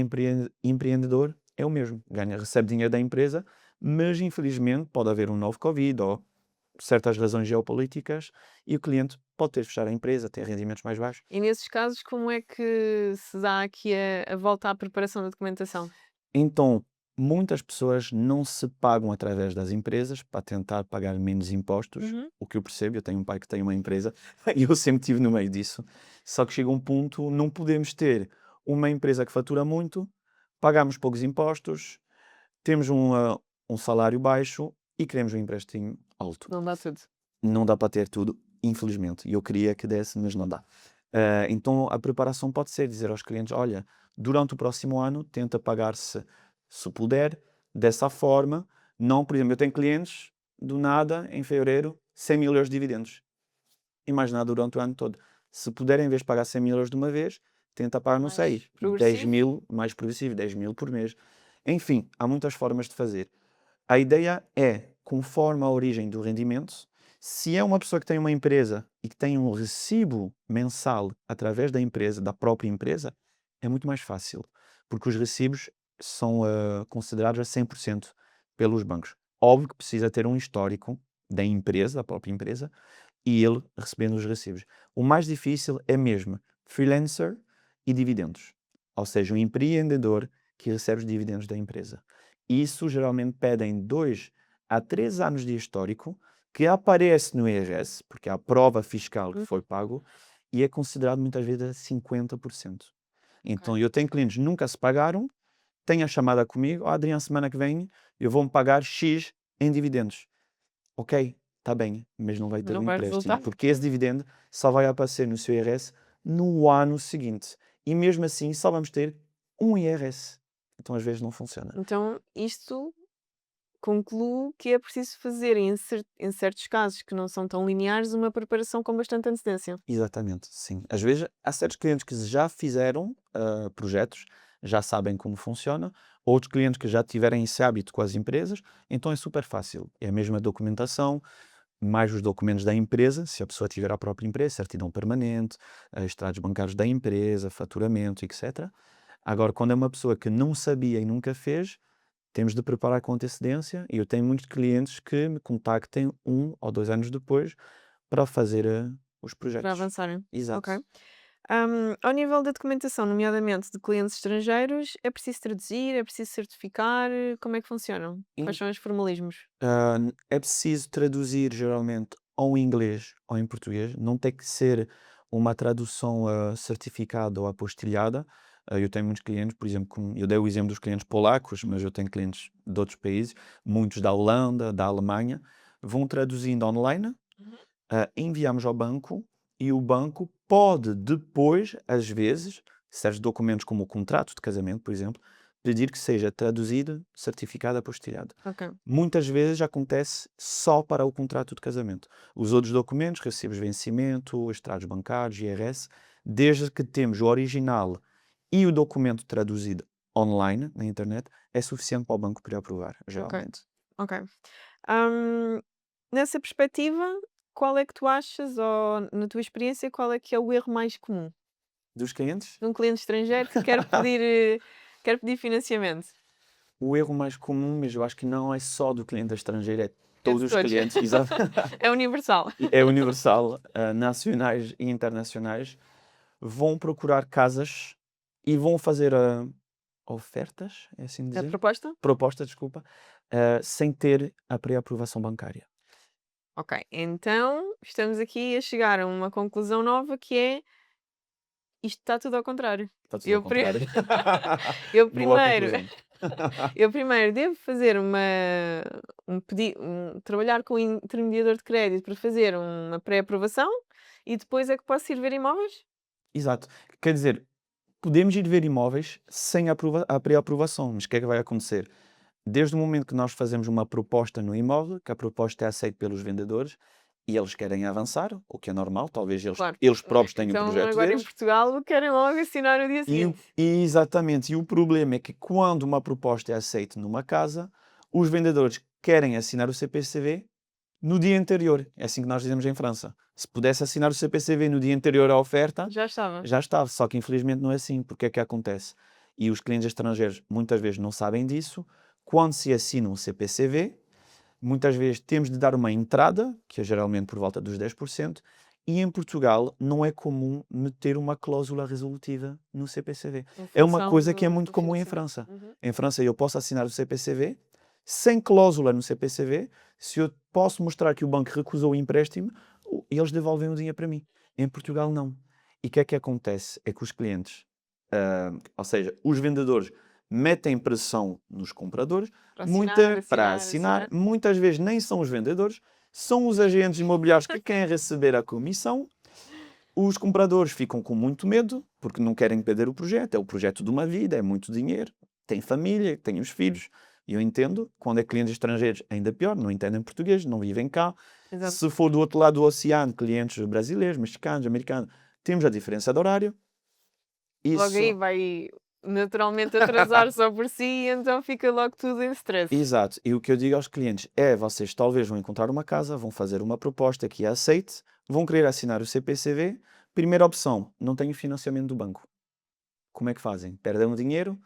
empreendedor é o mesmo, recebe dinheiro da empresa, mas infelizmente pode haver um novo Covid ou certas razões geopolíticas e o cliente pode ter de fechar a empresa, ter rendimentos mais baixos. E nesses casos, como é que se dá aqui a volta à preparação da documentação? Então, muitas pessoas não se pagam através das empresas para tentar pagar menos impostos, Uhum. o que eu percebo. Eu tenho um pai que tem uma empresa e eu sempre estive no meio disso. Só que chega um ponto, não podemos ter uma empresa que fatura muito, pagamos poucos impostos, temos um salário baixo e queremos um empréstimo alto. Não dá tudo. Não dá para ter tudo, infelizmente. E eu queria que desse, mas não dá. Então a preparação pode ser dizer aos clientes: olha, durante o próximo ano, tenta pagar-se, se puder, dessa forma. Não, por exemplo, eu tenho clientes, do nada, em fevereiro, 100 mil euros de dividendos. E mais nada durante o ano todo. Se puder, em vez de pagar 100 mil euros de uma vez, tenta pagar, não sei, Mais 10 progressivo? mil, mais progressivo, 10 mil por mês. Enfim, há muitas formas de fazer. A ideia é, conforme a origem do rendimento, se é uma pessoa que tem uma empresa e que tem um recibo mensal através da empresa, da própria empresa, é muito mais fácil, porque os recibos são considerados a 100% pelos bancos. Óbvio que precisa ter um histórico da empresa, da própria empresa, e ele recebendo os recibos. O mais difícil é mesmo freelancer e dividendos, ou seja, um empreendedor que recebe os dividendos da empresa. Isso geralmente pedem 2 a 3 anos de histórico que aparece no IRS, porque há a prova fiscal que Hum, foi pago, e é considerado muitas vezes a 50%. Então ok. eu tenho clientes que nunca se pagaram, têm a chamada comigo: Adriano, semana que vem eu vou-me pagar X em dividendos. Ok, está bem, mas não vai ter Não o vai empréstimo, resultar. porque esse dividendo só vai aparecer no seu IRS no ano seguinte. E mesmo assim só vamos ter um IRS. Então às vezes não funciona. Então, isto concluo que é preciso fazer em certos casos que não são tão lineares, uma preparação com bastante antecedência. Exatamente, sim. Às vezes há certos clientes que já fizeram projetos, já sabem como funciona, outros clientes que já tiverem esse hábito com as empresas, então é super fácil. É a mesma documentação, mais os documentos da empresa, se a pessoa tiver a própria empresa, certidão permanente, extratos bancários da empresa, faturamento, etc. Agora, quando é uma pessoa que não sabia e nunca fez, temos de preparar com antecedência, e eu tenho muitos clientes que me contactem 1 ou 2 anos depois para fazer os Para projetos. avançarem. Exato. Ok. Ao nível da documentação, nomeadamente de clientes estrangeiros, é preciso traduzir, é preciso certificar? Como é que funcionam? Quais Em- são os formalismos? É preciso traduzir geralmente ou em inglês ou em português, não tem que ser uma tradução certificada ou apostilhada. Eu tenho muitos clientes, por exemplo, eu dei o exemplo dos clientes polacos, mas eu tenho clientes de outros países, muitos da Holanda, da Alemanha, vão traduzindo online, Uhum. enviamos ao banco e o banco pode depois, às vezes, certos documentos como o contrato de casamento, por exemplo, pedir que seja traduzido, certificado, apostilhado. Ok. Muitas vezes acontece só para o contrato de casamento. Os outros documentos, recibos de vencimento, extratos bancários, IRS, desde que temos o original e o documento traduzido online, na internet, é suficiente para o banco para aprovar, Ok. geralmente. Ok. Hum, Nessa perspectiva, qual é que tu achas, ou na tua experiência, qual é que é o erro mais comum Dos clientes? de um cliente estrangeiro que quer pedir financiamento? O erro mais comum, mas eu acho que não é só do cliente estrangeiro, é É todos de os todos. clientes, exato. É universal. É universal, nacionais e internacionais, vão procurar casas e vão fazer ofertas, é assim A dizer? proposta? Propostas, desculpa, sem ter a pré-aprovação bancária. Ok. Então, estamos aqui a chegar a uma conclusão nova que é isto está tudo ao contrário. Está tudo ao Eu, pri- contrário. eu Boa primeiro conclusão. Eu primeiro devo fazer trabalhar com o intermediador de crédito para fazer uma pré-aprovação e depois é que posso ir ver imóveis? Exato. Quer dizer, podemos ir ver imóveis sem a pré-aprovação, mas o que é que vai acontecer? Desde o momento que nós fazemos uma proposta no imóvel, que a proposta é aceita pelos vendedores e eles querem avançar, o que é normal, talvez Claro. eles próprios tenham o Então projeto agora em deles. Portugal querem logo assinar no dia seguinte. Exatamente. E o problema é que quando uma proposta é aceita numa casa, os vendedores querem assinar o CPCV no dia anterior. É assim que nós dizemos em França. Se pudesse assinar o CPCV no dia anterior à oferta, Já estava. já estava. Só que infelizmente não é assim. Porque é que acontece? E os clientes estrangeiros muitas vezes não sabem disso. Quando se assina um CPCV, muitas vezes temos de dar uma entrada, que é geralmente por volta dos 10%, e em Portugal não é comum meter uma cláusula resolutiva no CPCV. Em É uma função coisa que é muito do comum em financiamento. França. Uhum. Em França eu posso assinar o CPCV sem cláusula no CPCV, se eu posso mostrar que o banco recusou o empréstimo, eles devolvem o dinheiro para mim. Em Portugal não. E o que é que acontece? É que os clientes, ou seja, os vendedores metem pressão nos compradores Para assinar, para assinar, assinar, assinar. muitas vezes nem são os vendedores, são os agentes imobiliários que querem receber a comissão. Os compradores ficam com muito medo, porque não querem perder o projeto. É o projeto de uma vida, é muito dinheiro, tem família, tem os filhos. E eu entendo, quando é clientes estrangeiros, ainda pior, não entendem português, não vivem cá. Exato. Se for do outro lado do oceano, clientes brasileiros, mexicanos, americanos, temos a diferença de horário. Logo aí Isso. vai naturalmente atrasar só por si e então fica logo tudo em stress. Exato. E o que eu digo aos clientes é: vocês talvez vão encontrar uma casa, vão fazer uma proposta que é aceite, vão querer assinar o CPCV. Primeira opção, não tenho financiamento do banco. Como é que fazem? Perdem o dinheiro.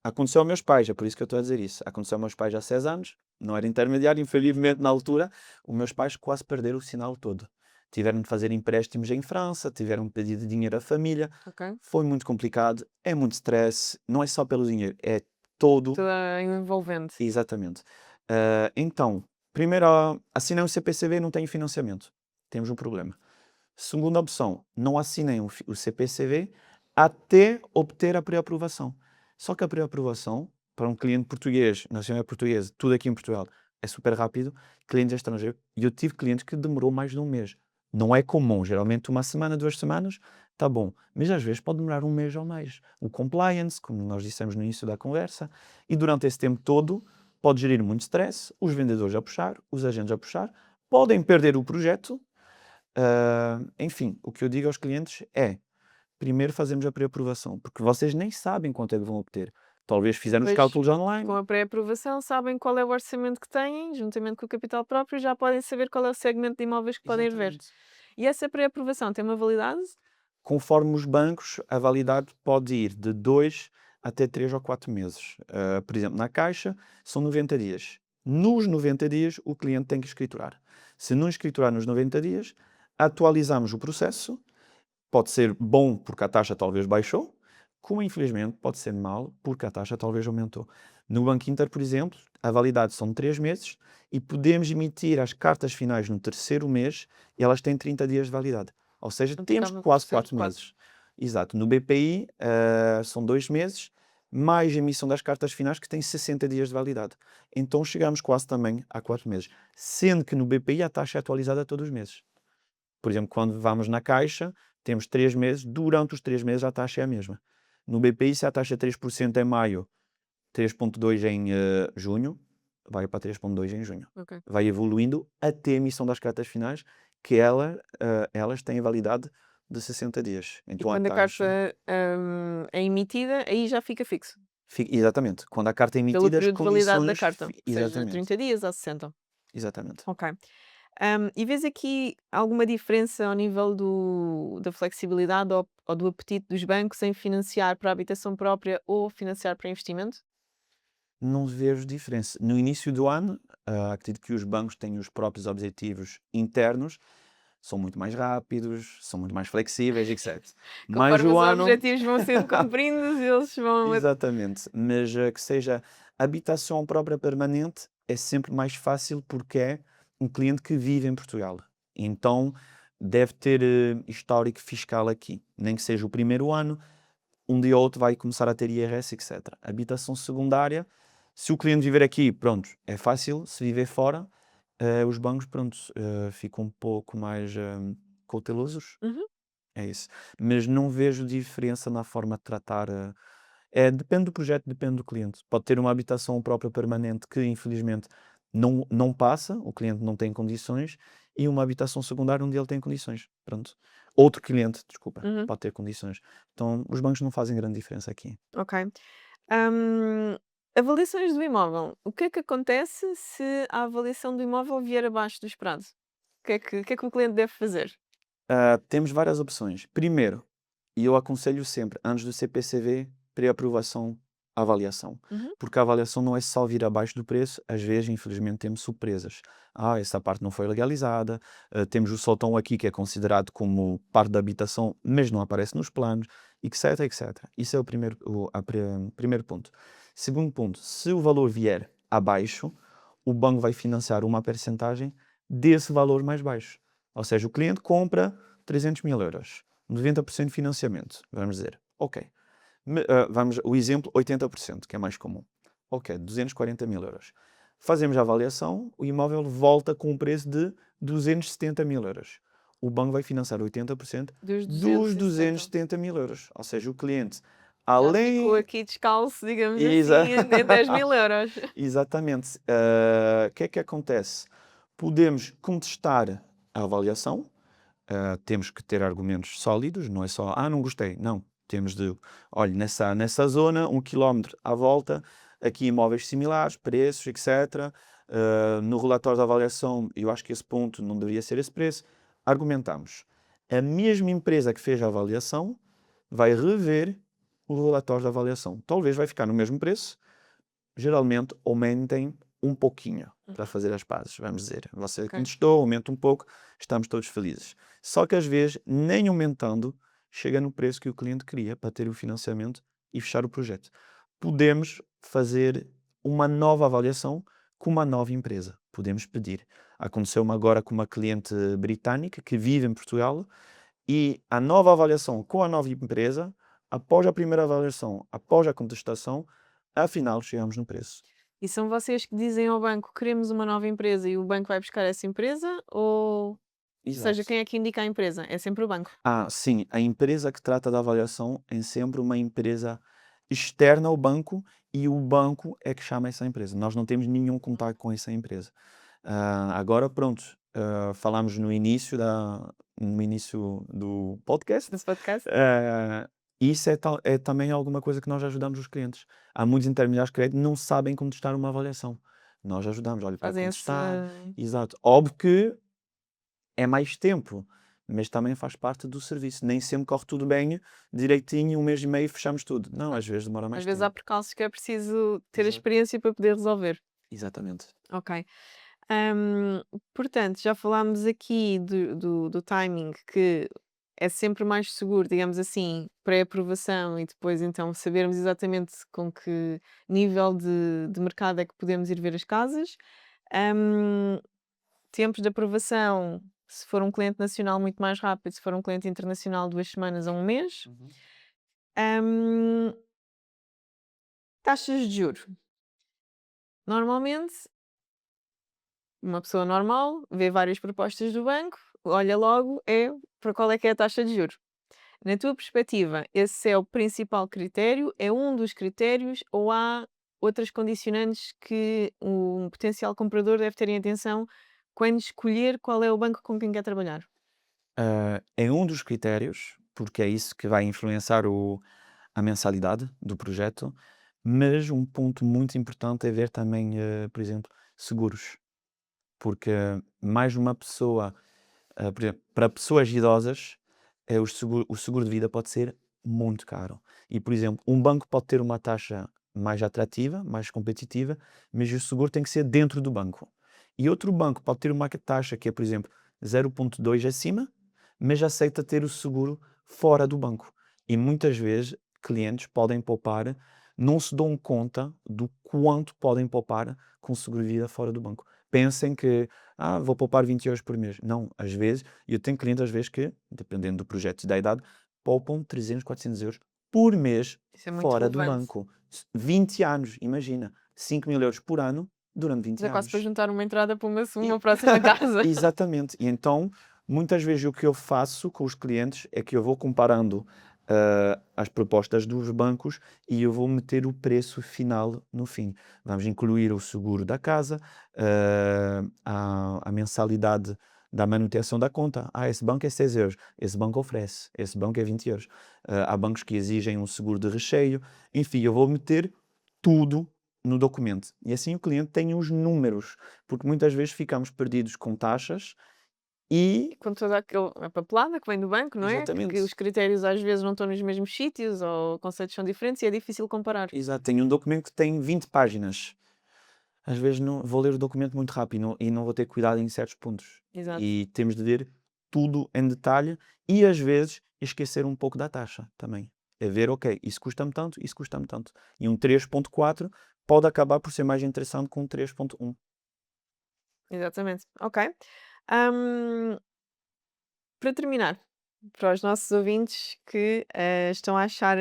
Aconteceu aos meus pais, é por isso que eu estou a dizer isso. Aconteceu aos meus pais há 6 anos, não era intermediário, infelizmente na altura, os meus pais quase perderam o sinal todo. Tiveram de fazer empréstimos em França, tiveram de pedir dinheiro à família. Ok? Foi muito complicado, é muito stress, não é só pelo dinheiro, é todo. Toda envolvente. Exatamente. Então, primeiro, assinei um CPCV e não tenho financiamento. Temos um problema. Segunda opção, não assinem o CPCV até obter a pré-aprovação. Só que a pré-aprovação, para um cliente português, nacionalidade portuguesa, tudo aqui em Portugal, é super rápido. Clientes estrangeiros, e eu tive clientes que demorou mais de um mês. Não é comum, geralmente uma semana, 2 semanas, tá bom. Mas às vezes pode demorar um mês ou mais. O compliance, como nós dissemos no início da conversa, e durante esse tempo todo pode gerir muito stress, os vendedores a puxar, os agentes a puxar, podem perder o projeto. Enfim, o que eu digo aos clientes é: primeiro fazemos a pré-aprovação, porque vocês nem sabem quanto é que vão obter. Talvez fizeram os Depois, cálculos com online. a pré-aprovação, sabem qual é o orçamento que têm, juntamente com o capital próprio, já podem saber qual é o segmento de imóveis que podem ir ver. Exatamente. E essa pré-aprovação tem uma validade? Conforme os bancos, a validade pode ir de 2 até 3 ou 4 meses. Por exemplo, na Caixa, são 90 dias. Nos 90 dias, o cliente tem que escriturar. Se não escriturar nos 90 dias, atualizamos o processo. Pode ser bom porque a taxa talvez baixou, como infelizmente pode ser mal porque a taxa talvez aumentou. No Banco Inter, por exemplo, a validade são de 3 meses e podemos emitir as cartas finais no terceiro mês e elas têm 30 dias de validade. Ou seja, Então temos ficava quase certo 4 4. meses. Exato. No BPI, são 2 meses, mais a emissão das cartas finais que tem 60 dias de validade. Então chegamos quase também a 4 meses. Sendo que no BPI a taxa é atualizada todos os meses. Por exemplo, quando vamos na Caixa, temos 3 meses, durante os 3 meses a taxa é a mesma. No BPI, se a taxa é 3% em maio, 3,2% em junho, vai para 3,2% em junho. Ok. Vai evoluindo até a emissão das cartas finais, que elas têm validade de 60 dias. E Então a quando a taxa. carta, é emitida, aí já fica fixo, Exatamente. Quando a carta é pelo emitida, as período de validade da condições. carta, seja Exatamente. 30 dias ou 60. Exatamente. Ok. E vês aqui alguma diferença ao nível da flexibilidade ou do apetite dos bancos em financiar para a habitação própria ou financiar para investimento? Não vejo diferença. No início do ano, acredito que os bancos têm os próprios objetivos internos, são muito mais rápidos, são muito mais flexíveis, etc. Mais Conforme o os ano. objetivos vão sendo cumpridos, eles vão. Exatamente. Mas que seja habitação própria permanente é sempre mais fácil porque é um cliente que vive em Portugal. Então deve ter histórico fiscal aqui. Nem que seja o primeiro ano, um dia ou outro vai começar a ter IRS, etc. Habitação secundária, se o cliente viver aqui, pronto, é fácil. Se viver fora, os bancos, pronto, ficam um pouco mais cautelosos. Uhum. É isso. Mas não vejo diferença na forma de tratar. Depende do projeto, depende do cliente. Pode ter uma habitação própria permanente que, infelizmente, não passa, o cliente não tem condições, e uma habitação secundária onde ele tem condições. Pronto. Outro cliente, desculpa, Uhum. pode ter condições. Então, os bancos não fazem grande diferença aqui. Ok. Hum, avaliações do imóvel. O que é que acontece se a avaliação do imóvel vier abaixo do esperado? O que é que o cliente deve fazer? Temos várias opções. Primeiro, e eu aconselho sempre, antes do CPCV, pré-aprovação, avaliação. Uhum. Porque a avaliação não é só vir abaixo do preço, às vezes, infelizmente, temos surpresas. Essa parte não foi legalizada, temos o sótão aqui que é considerado como parte da habitação, mas não aparece nos planos, etc, etc. Isso é primeiro ponto. Segundo ponto, se o valor vier abaixo, o banco vai financiar uma percentagem desse valor mais baixo. Ou seja, o cliente compra 300 mil euros, 90% de financiamento, vamos dizer. Ok. Vamos, o exemplo, 80%, que é mais comum. Ok, 240 mil euros. Fazemos a avaliação, o imóvel volta com um preço de 270 mil euros. O banco vai financiar 80% Dos dos 270. 270 mil euros. Ou seja, o cliente, Já ficou além. aqui descalço, digamos Exa- assim, em 10 mil euros. Exatamente. O que é que acontece? Podemos contestar a avaliação. Temos que ter argumentos sólidos, não é só, não gostei. Não, temos de, olha, nessa zona, 1 quilómetro à volta, aqui imóveis similares, preços, etc. No relatório da avaliação, eu acho que esse ponto não deveria ser esse preço. Argumentamos. A mesma empresa que fez a avaliação vai rever o relatório da avaliação. Talvez vai ficar no mesmo preço, geralmente aumentem um pouquinho para fazer as pazes, vamos dizer. Você Ok. contestou, aumenta um pouco, estamos todos felizes. Só que às vezes, nem aumentando, chega no preço que o cliente queria para ter o financiamento e fechar o projeto. Podemos fazer uma nova avaliação com uma nova empresa. Podemos pedir. Aconteceu-me agora com uma cliente britânica que vive em Portugal e a nova avaliação com a nova empresa, após a primeira avaliação, após a contestação, afinal chegamos no preço. E são vocês que dizem ao banco: "Queremos uma nova empresa", e o banco vai buscar essa empresa? Ou seja, Exato. quem é que indica a empresa? É sempre o banco? Sim, a empresa que trata da avaliação é sempre uma empresa externa ao banco e o banco é que chama essa empresa. Nós não temos nenhum contato com essa empresa. Agora, pronto, falámos no início do podcast. Desse podcast? Isso é também alguma coisa que nós ajudamos os clientes. Há muitos intermediários de crédito que não sabem contestar uma avaliação. Nós ajudamos, olha, para Fazem essa. contestar. Exato. Óbvio que é mais tempo, mas também faz parte do serviço. Nem sempre corre tudo bem, direitinho, 1 mês e meio fechamos tudo. Não, às vezes demora Às mais vezes há tempo. percalços que é preciso ter a Exato. experiência para poder resolver. Exatamente. Ok. Hum, portanto, já falámos aqui do timing, que é sempre mais seguro, digamos assim, pré-aprovação e depois então sabermos exatamente com que nível de mercado é que podemos ir ver as casas. Hum, tempos de aprovação, Se for um cliente nacional, muito mais rápido. Se for um cliente internacional, 2 semanas a 1 mês. Uhum. Hum, taxas de juros. Normalmente, uma pessoa normal vê várias propostas do banco, olha logo para qual é que é a taxa de juros. Na tua perspectiva, esse é o principal critério? É um dos critérios ou há outras condicionantes que um potencial comprador deve ter em atenção quando escolher qual é o banco com quem quer trabalhar? É um dos critérios, porque é isso que vai influenciar a mensalidade do projeto, mas um ponto muito importante é ver também, por exemplo, seguros, porque mais uma pessoa, por exemplo, para pessoas idosas, o seguro de vida pode ser muito caro. E, por exemplo, um banco pode ter uma taxa mais atrativa, mais competitiva, mas o seguro tem que ser dentro do banco. E outro banco pode ter uma taxa que é, por exemplo, 0,2 acima, mas aceita ter o seguro fora do banco. E muitas vezes clientes podem poupar, não se dão conta do quanto podem poupar com o seguro de vida fora do banco. Pensem que vou poupar 20 € por mês. Não, às vezes, e eu tenho clientes às vezes que, dependendo do projeto e da idade, poupam 300, 400 € por mês Isso é muito fora do relevante. banco. 20 anos, imagina, 5.000 € por ano durante 20 Já quase para anos. juntar uma entrada para uma E- próxima casa. Exatamente. E então, muitas vezes o que eu faço com os clientes é que eu vou comparando as propostas dos bancos e eu vou meter o preço final no fim. Vamos incluir o seguro da casa, a mensalidade da manutenção da conta. Esse banco é 6 €, esse banco oferece, esse banco é 20 €. Há bancos que exigem um seguro de recheio. Enfim, eu vou meter tudo no documento. E assim o cliente tem os números, porque muitas vezes ficamos perdidos com taxas e. Com toda a papelada que vem do banco, não é? Que os Exatamente. critérios às vezes não estão nos mesmos sítios ou conceitos são diferentes e é difícil comparar. Exato, tenho um documento que tem 20 páginas. Às vezes não vou ler o documento muito rápido e não vou ter cuidado em certos pontos. Exato. E temos de ver tudo em detalhe e às vezes esquecer um pouco da taxa também. É ver, ok, isso custa-me tanto, isso custa-me tanto. E um 3,4 pode acabar por ser mais interessante que um 3,1. Exatamente. Ok. Hum, para terminar, para os nossos ouvintes que estão a achar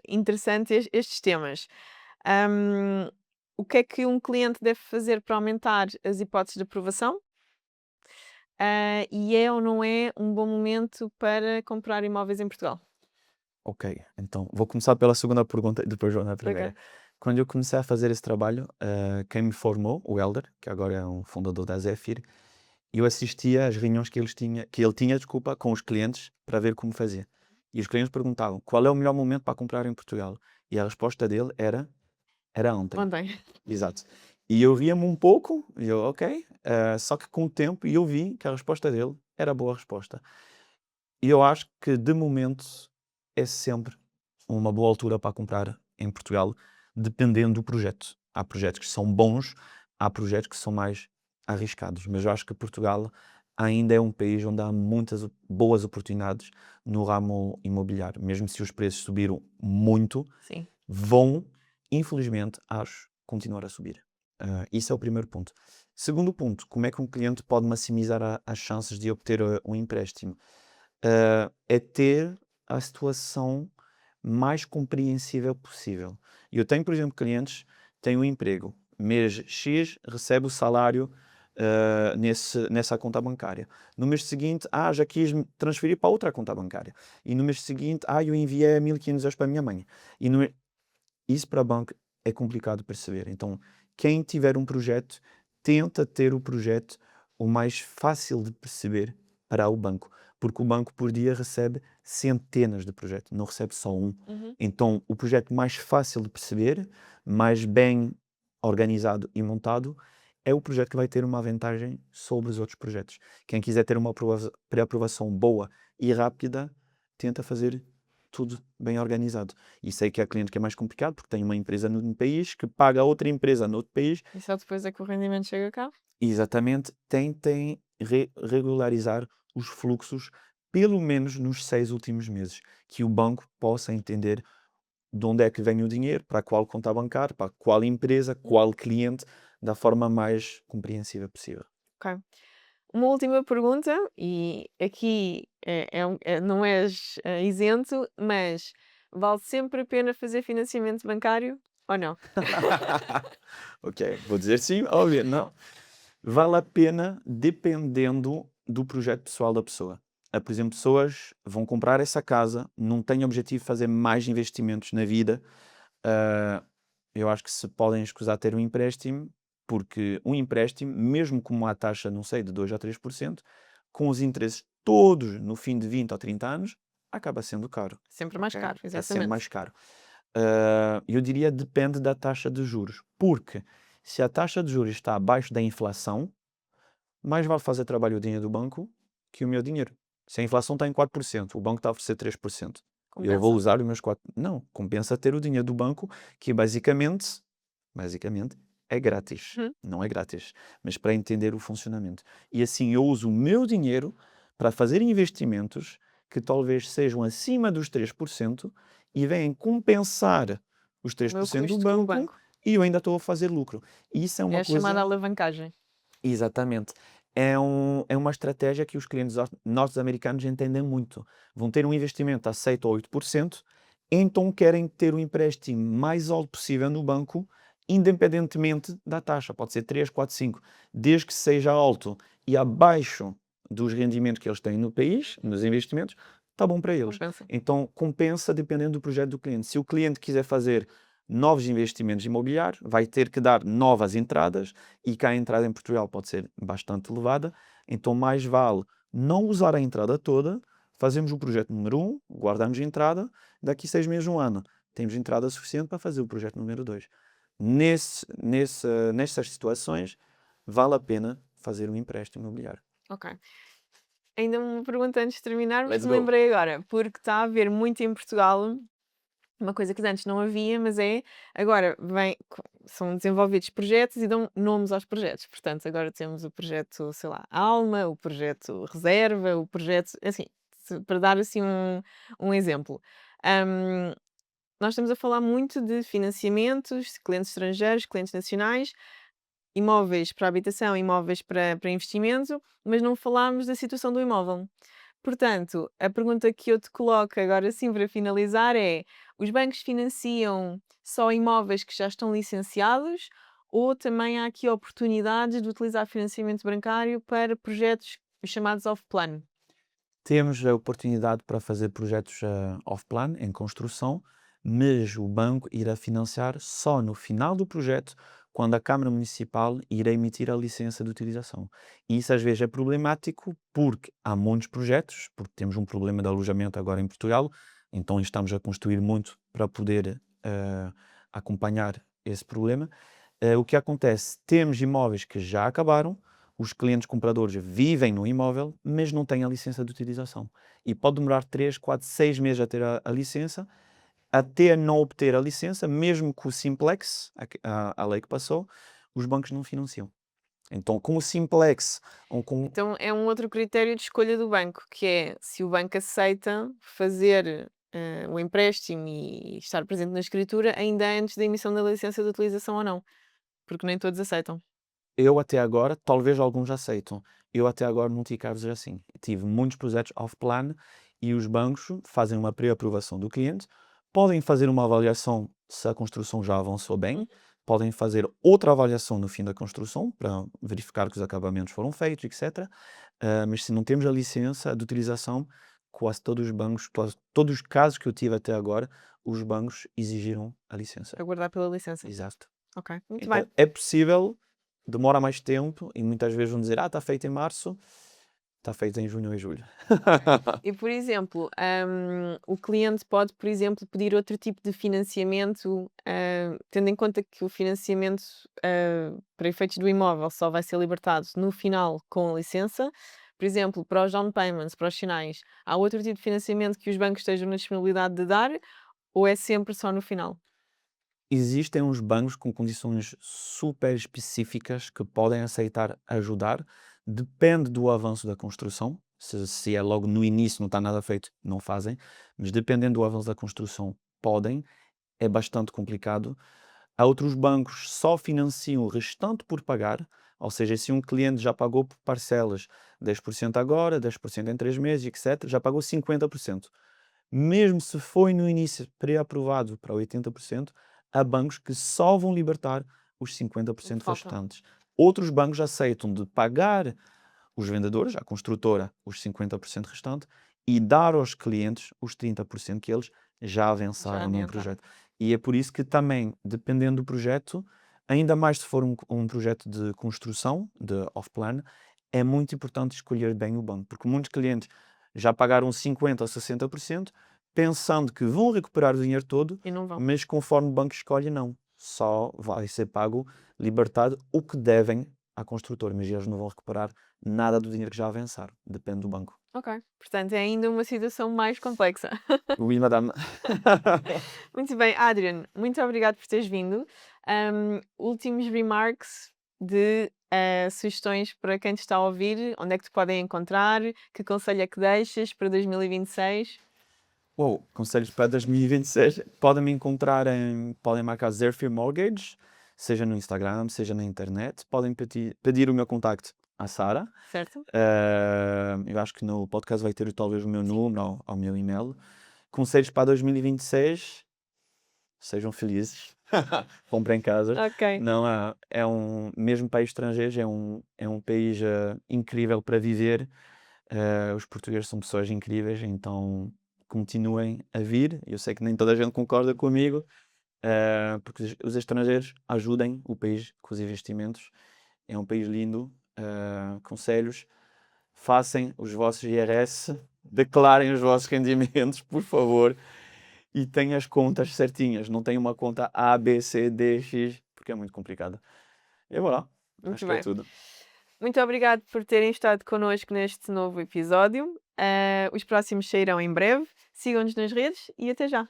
interessante estes temas, hum, o que é que um cliente deve fazer para aumentar as hipóteses de aprovação? E é ou não é um bom momento para comprar imóveis em Portugal? Ok, então vou começar pela segunda pergunta e depois vou na primeira. Ok. Quando eu comecei a fazer esse trabalho, quem me formou, o Helder, que agora é um fundador da Zephyr, eu assistia às reuniões que ele tinha, desculpa, com os clientes para ver como fazia. E os clientes perguntavam qual é o melhor momento para comprar em Portugal. E a resposta dele era ontem. Ontem. Exato. E eu ria-me um pouco, e eu, ok, só que com o tempo eu vi que a resposta dele era a boa resposta. E eu acho que, de momento, é sempre uma boa altura para comprar em Portugal, dependendo do projeto. Há projetos que são bons, há projetos que são mais arriscados, mas eu acho que Portugal ainda é um país onde há muitas boas oportunidades no ramo imobiliário. Mesmo se os preços subiram muito, Sim. vão, infelizmente, acho, continuar a subir. Isso é o primeiro ponto. Segundo ponto, como é que um cliente pode maximizar as chances de obter um empréstimo? É ter a situação mais compreensível possível. Eu tenho, por exemplo, clientes que têm um emprego, mês X, recebe o salário nessa conta bancária. No mês seguinte, já quis me transferir para outra conta bancária. E no mês seguinte, eu enviei 1.500 € para a minha mãe. E isso para a banca é complicado de perceber. Então, quem tiver um projeto, tenta ter o projeto o mais fácil de perceber para o banco, porque o banco por dia recebe centenas de projetos, não recebe só um. Uhum. Então, o projeto mais fácil de perceber, mais bem organizado e montado, é o projeto que vai ter uma vantagem sobre os outros projetos. Quem quiser ter uma pré-aprovação boa e rápida, tenta fazer tudo bem organizado. E sei que há cliente que é mais complicado, porque tem uma empresa num país que paga a outra empresa noutro país. E só depois é que o rendimento chega cá? Exatamente, tentem regularizar os fluxos pelo menos nos 6 últimos meses, que o banco possa entender de onde é que vem o dinheiro, para qual conta bancária, para qual empresa, qual cliente, da forma mais compreensível possível. Ok. Uma última pergunta, e aqui não és isento, mas vale sempre a pena fazer financiamento bancário ou não? Ok, vou dizer sim, óbvio, não. Vale a pena dependendo do projeto pessoal da pessoa. Por exemplo, pessoas vão comprar essa casa, não têm objetivo de fazer mais investimentos na vida. ah, eu acho que se podem escusar ter um empréstimo, porque um empréstimo, mesmo com uma taxa, não sei, de 2 a 3%, com os interesses todos no fim de 20 ou 30 anos, acaba sendo caro. Sempre mais Ok? caro, É sempre exatamente. mais caro. Eu diria depende da taxa de juros, porque se a taxa de juros está abaixo da inflação, mais vale fazer trabalho o dinheiro do banco que o meu dinheiro. Se a inflação está em 4%, o banco está a oferecer 3%. Eu vou Compensa. usar os meus 4%. Não, compensa ter o dinheiro do banco, que basicamente é grátis. Uhum. Não é grátis, mas para entender o funcionamento. E assim eu uso o meu dinheiro para fazer investimentos que talvez sejam acima dos 3% e vêm compensar os O meu 3% do custo com o banco banco. e eu ainda estou a fazer lucro. E isso é É uma a chamada coisa. alavancagem. Exatamente. É uma estratégia que os clientes norte-americanos entendem muito. Vão ter um investimento aceito a 8%, então querem ter o empréstimo mais alto possível no banco, independentemente da taxa. Pode ser 3, 4, 5. Desde que seja alto e abaixo dos rendimentos que eles têm no país, nos investimentos, está bom para eles. Compensa. Então compensa dependendo do projeto do cliente. Se o cliente quiser fazer novos investimentos imobiliários, vai ter que dar novas entradas e cá a entrada em Portugal pode ser bastante elevada, então mais vale não usar a entrada toda, fazemos o projeto número 1, guardamos a entrada, daqui 6 meses, um ano, temos entrada suficiente para fazer o projeto número 2. Nessas situações, vale a pena fazer um empréstimo imobiliário. Ok. Ainda uma pergunta antes de terminarmos, Let's que me go! lembrei agora, porque está a haver muito em Portugal uma coisa que antes não havia, mas agora são desenvolvidos projetos e dão nomes aos projetos. Portanto, agora temos o projeto, sei lá, Alma, o projeto Reserva, o projeto, assim, para dar assim um exemplo. Hum, Nós estamos a falar muito de financiamentos, de clientes estrangeiros, clientes nacionais, imóveis para habitação, imóveis para investimento, mas não falámos da situação do imóvel. Portanto, a pergunta que eu te coloco agora sim para finalizar é: os bancos financiam só imóveis que já estão licenciados ou também há aqui oportunidades de utilizar financiamento bancário para projetos chamados off-plan? Temos a oportunidade para fazer projetos off-plan, em construção, mas o banco irá financiar só no final do projeto, quando a Câmara Municipal irá emitir a licença de utilização. E isso às vezes é problemático porque há muitos projetos, porque temos um problema de alojamento agora em Portugal, então estamos a construir muito para poder acompanhar esse problema. O que acontece? Temos imóveis que já acabaram, os clientes compradores vivem no imóvel, mas não têm a licença de utilização. E pode demorar 3, 4, 6 meses a ter a licença, até não obter a licença, mesmo com o Simplex, a lei que passou, os bancos não financiam. Então, com o Simplex, ou com. Então é um outro critério de escolha do banco, que é se o banco aceita fazer o empréstimo e estar presente na escritura ainda antes da emissão da licença de utilização ou não, porque nem todos aceitam. Eu até agora, talvez alguns aceitam, eu até agora não tive casos assim. Tive muitos projetos off-plan e os bancos fazem uma pré-aprovação do cliente, podem fazer uma avaliação se a construção já avançou bem, Uhum. podem fazer outra avaliação no fim da construção para verificar que os acabamentos foram feitos, etc. Mas se não temos a licença de utilização, quase todos os bancos, todos os casos que eu tive até agora, os bancos exigiram a licença. Aguardar pela licença. Exato. Ok, muito bem. Então é possível, demora mais tempo e muitas vezes vão dizer: está feito em março, está feito em junho ou em julho. E, por exemplo, o cliente pode, por exemplo, pedir outro tipo de financiamento, tendo em conta que o financiamento, para efeitos do imóvel só vai ser libertado no final com a licença. Por exemplo, para os down payments, para os sinais, há outro tipo de financiamento que os bancos estejam na disponibilidade de dar ou é sempre só no final? Existem uns bancos com condições super específicas que podem aceitar ajudar, depende do avanço da construção. Se é logo no início, não está nada feito, não fazem, mas dependendo do avanço da construção, podem. É bastante complicado. Há outros bancos que só financiam o restante por pagar, ou seja, se um cliente já pagou por parcelas 10% agora, 10% em 3 meses, etc., já pagou 50%. Mesmo se foi no início pré-aprovado para 80%, há bancos que só vão libertar os O que 50% falta. restantes. Outros bancos aceitam de pagar os vendedores, a construtora, os 50% restante e dar aos clientes os 30% que eles já Já avançaram num adiantaram. projeto. E é por isso que também, dependendo do projeto, ainda mais se for um projeto de construção, de off-plan, é muito importante escolher bem o banco, porque muitos clientes já pagaram 50% ou 60%, pensando que vão recuperar o dinheiro todo, E não vão. mas conforme o banco escolhe, não. Só vai ser pago, libertado, o que devem à construtora, mas eles não vão recuperar nada do dinheiro que já avançaram. Depende do banco. Ok. Portanto, é ainda uma situação mais complexa. Oui, madame. Muito bem, Adrian, muito obrigado por teres vindo. Últimos remarks de sugestões para quem te está a ouvir, onde é que te podem encontrar, que conselho é que deixas para 2026? Uou, conselhos para 2026. Podem me encontrar podem marcar Zerfir Mortgage, seja no Instagram, seja na internet. Podem pedir o meu contacto à Sara. Certo? Eu acho que no podcast vai ter talvez o meu Sim. número ou o meu e-mail. Conselhos para 2026. Sejam felizes. Comprem casas. Ok. Não há, mesmo país estrangeiro, é um país incrível para viver. Os portugueses são pessoas incríveis, então continuem a vir. Eu sei que nem toda a gente concorda comigo, porque os estrangeiros ajudem o país com os investimentos. É um país lindo. Conselhos: façam os vossos IRS, declarem os vossos rendimentos, por favor, e tenham as contas certinhas. Não tenham uma conta A, B, C, D, X, porque é muito complicado. E voilà, acho Muito que é bem. tudo. Muito obrigado por terem estado connosco neste novo episódio. Os próximos sairão em breve. Sigam-nos nas redes e até já.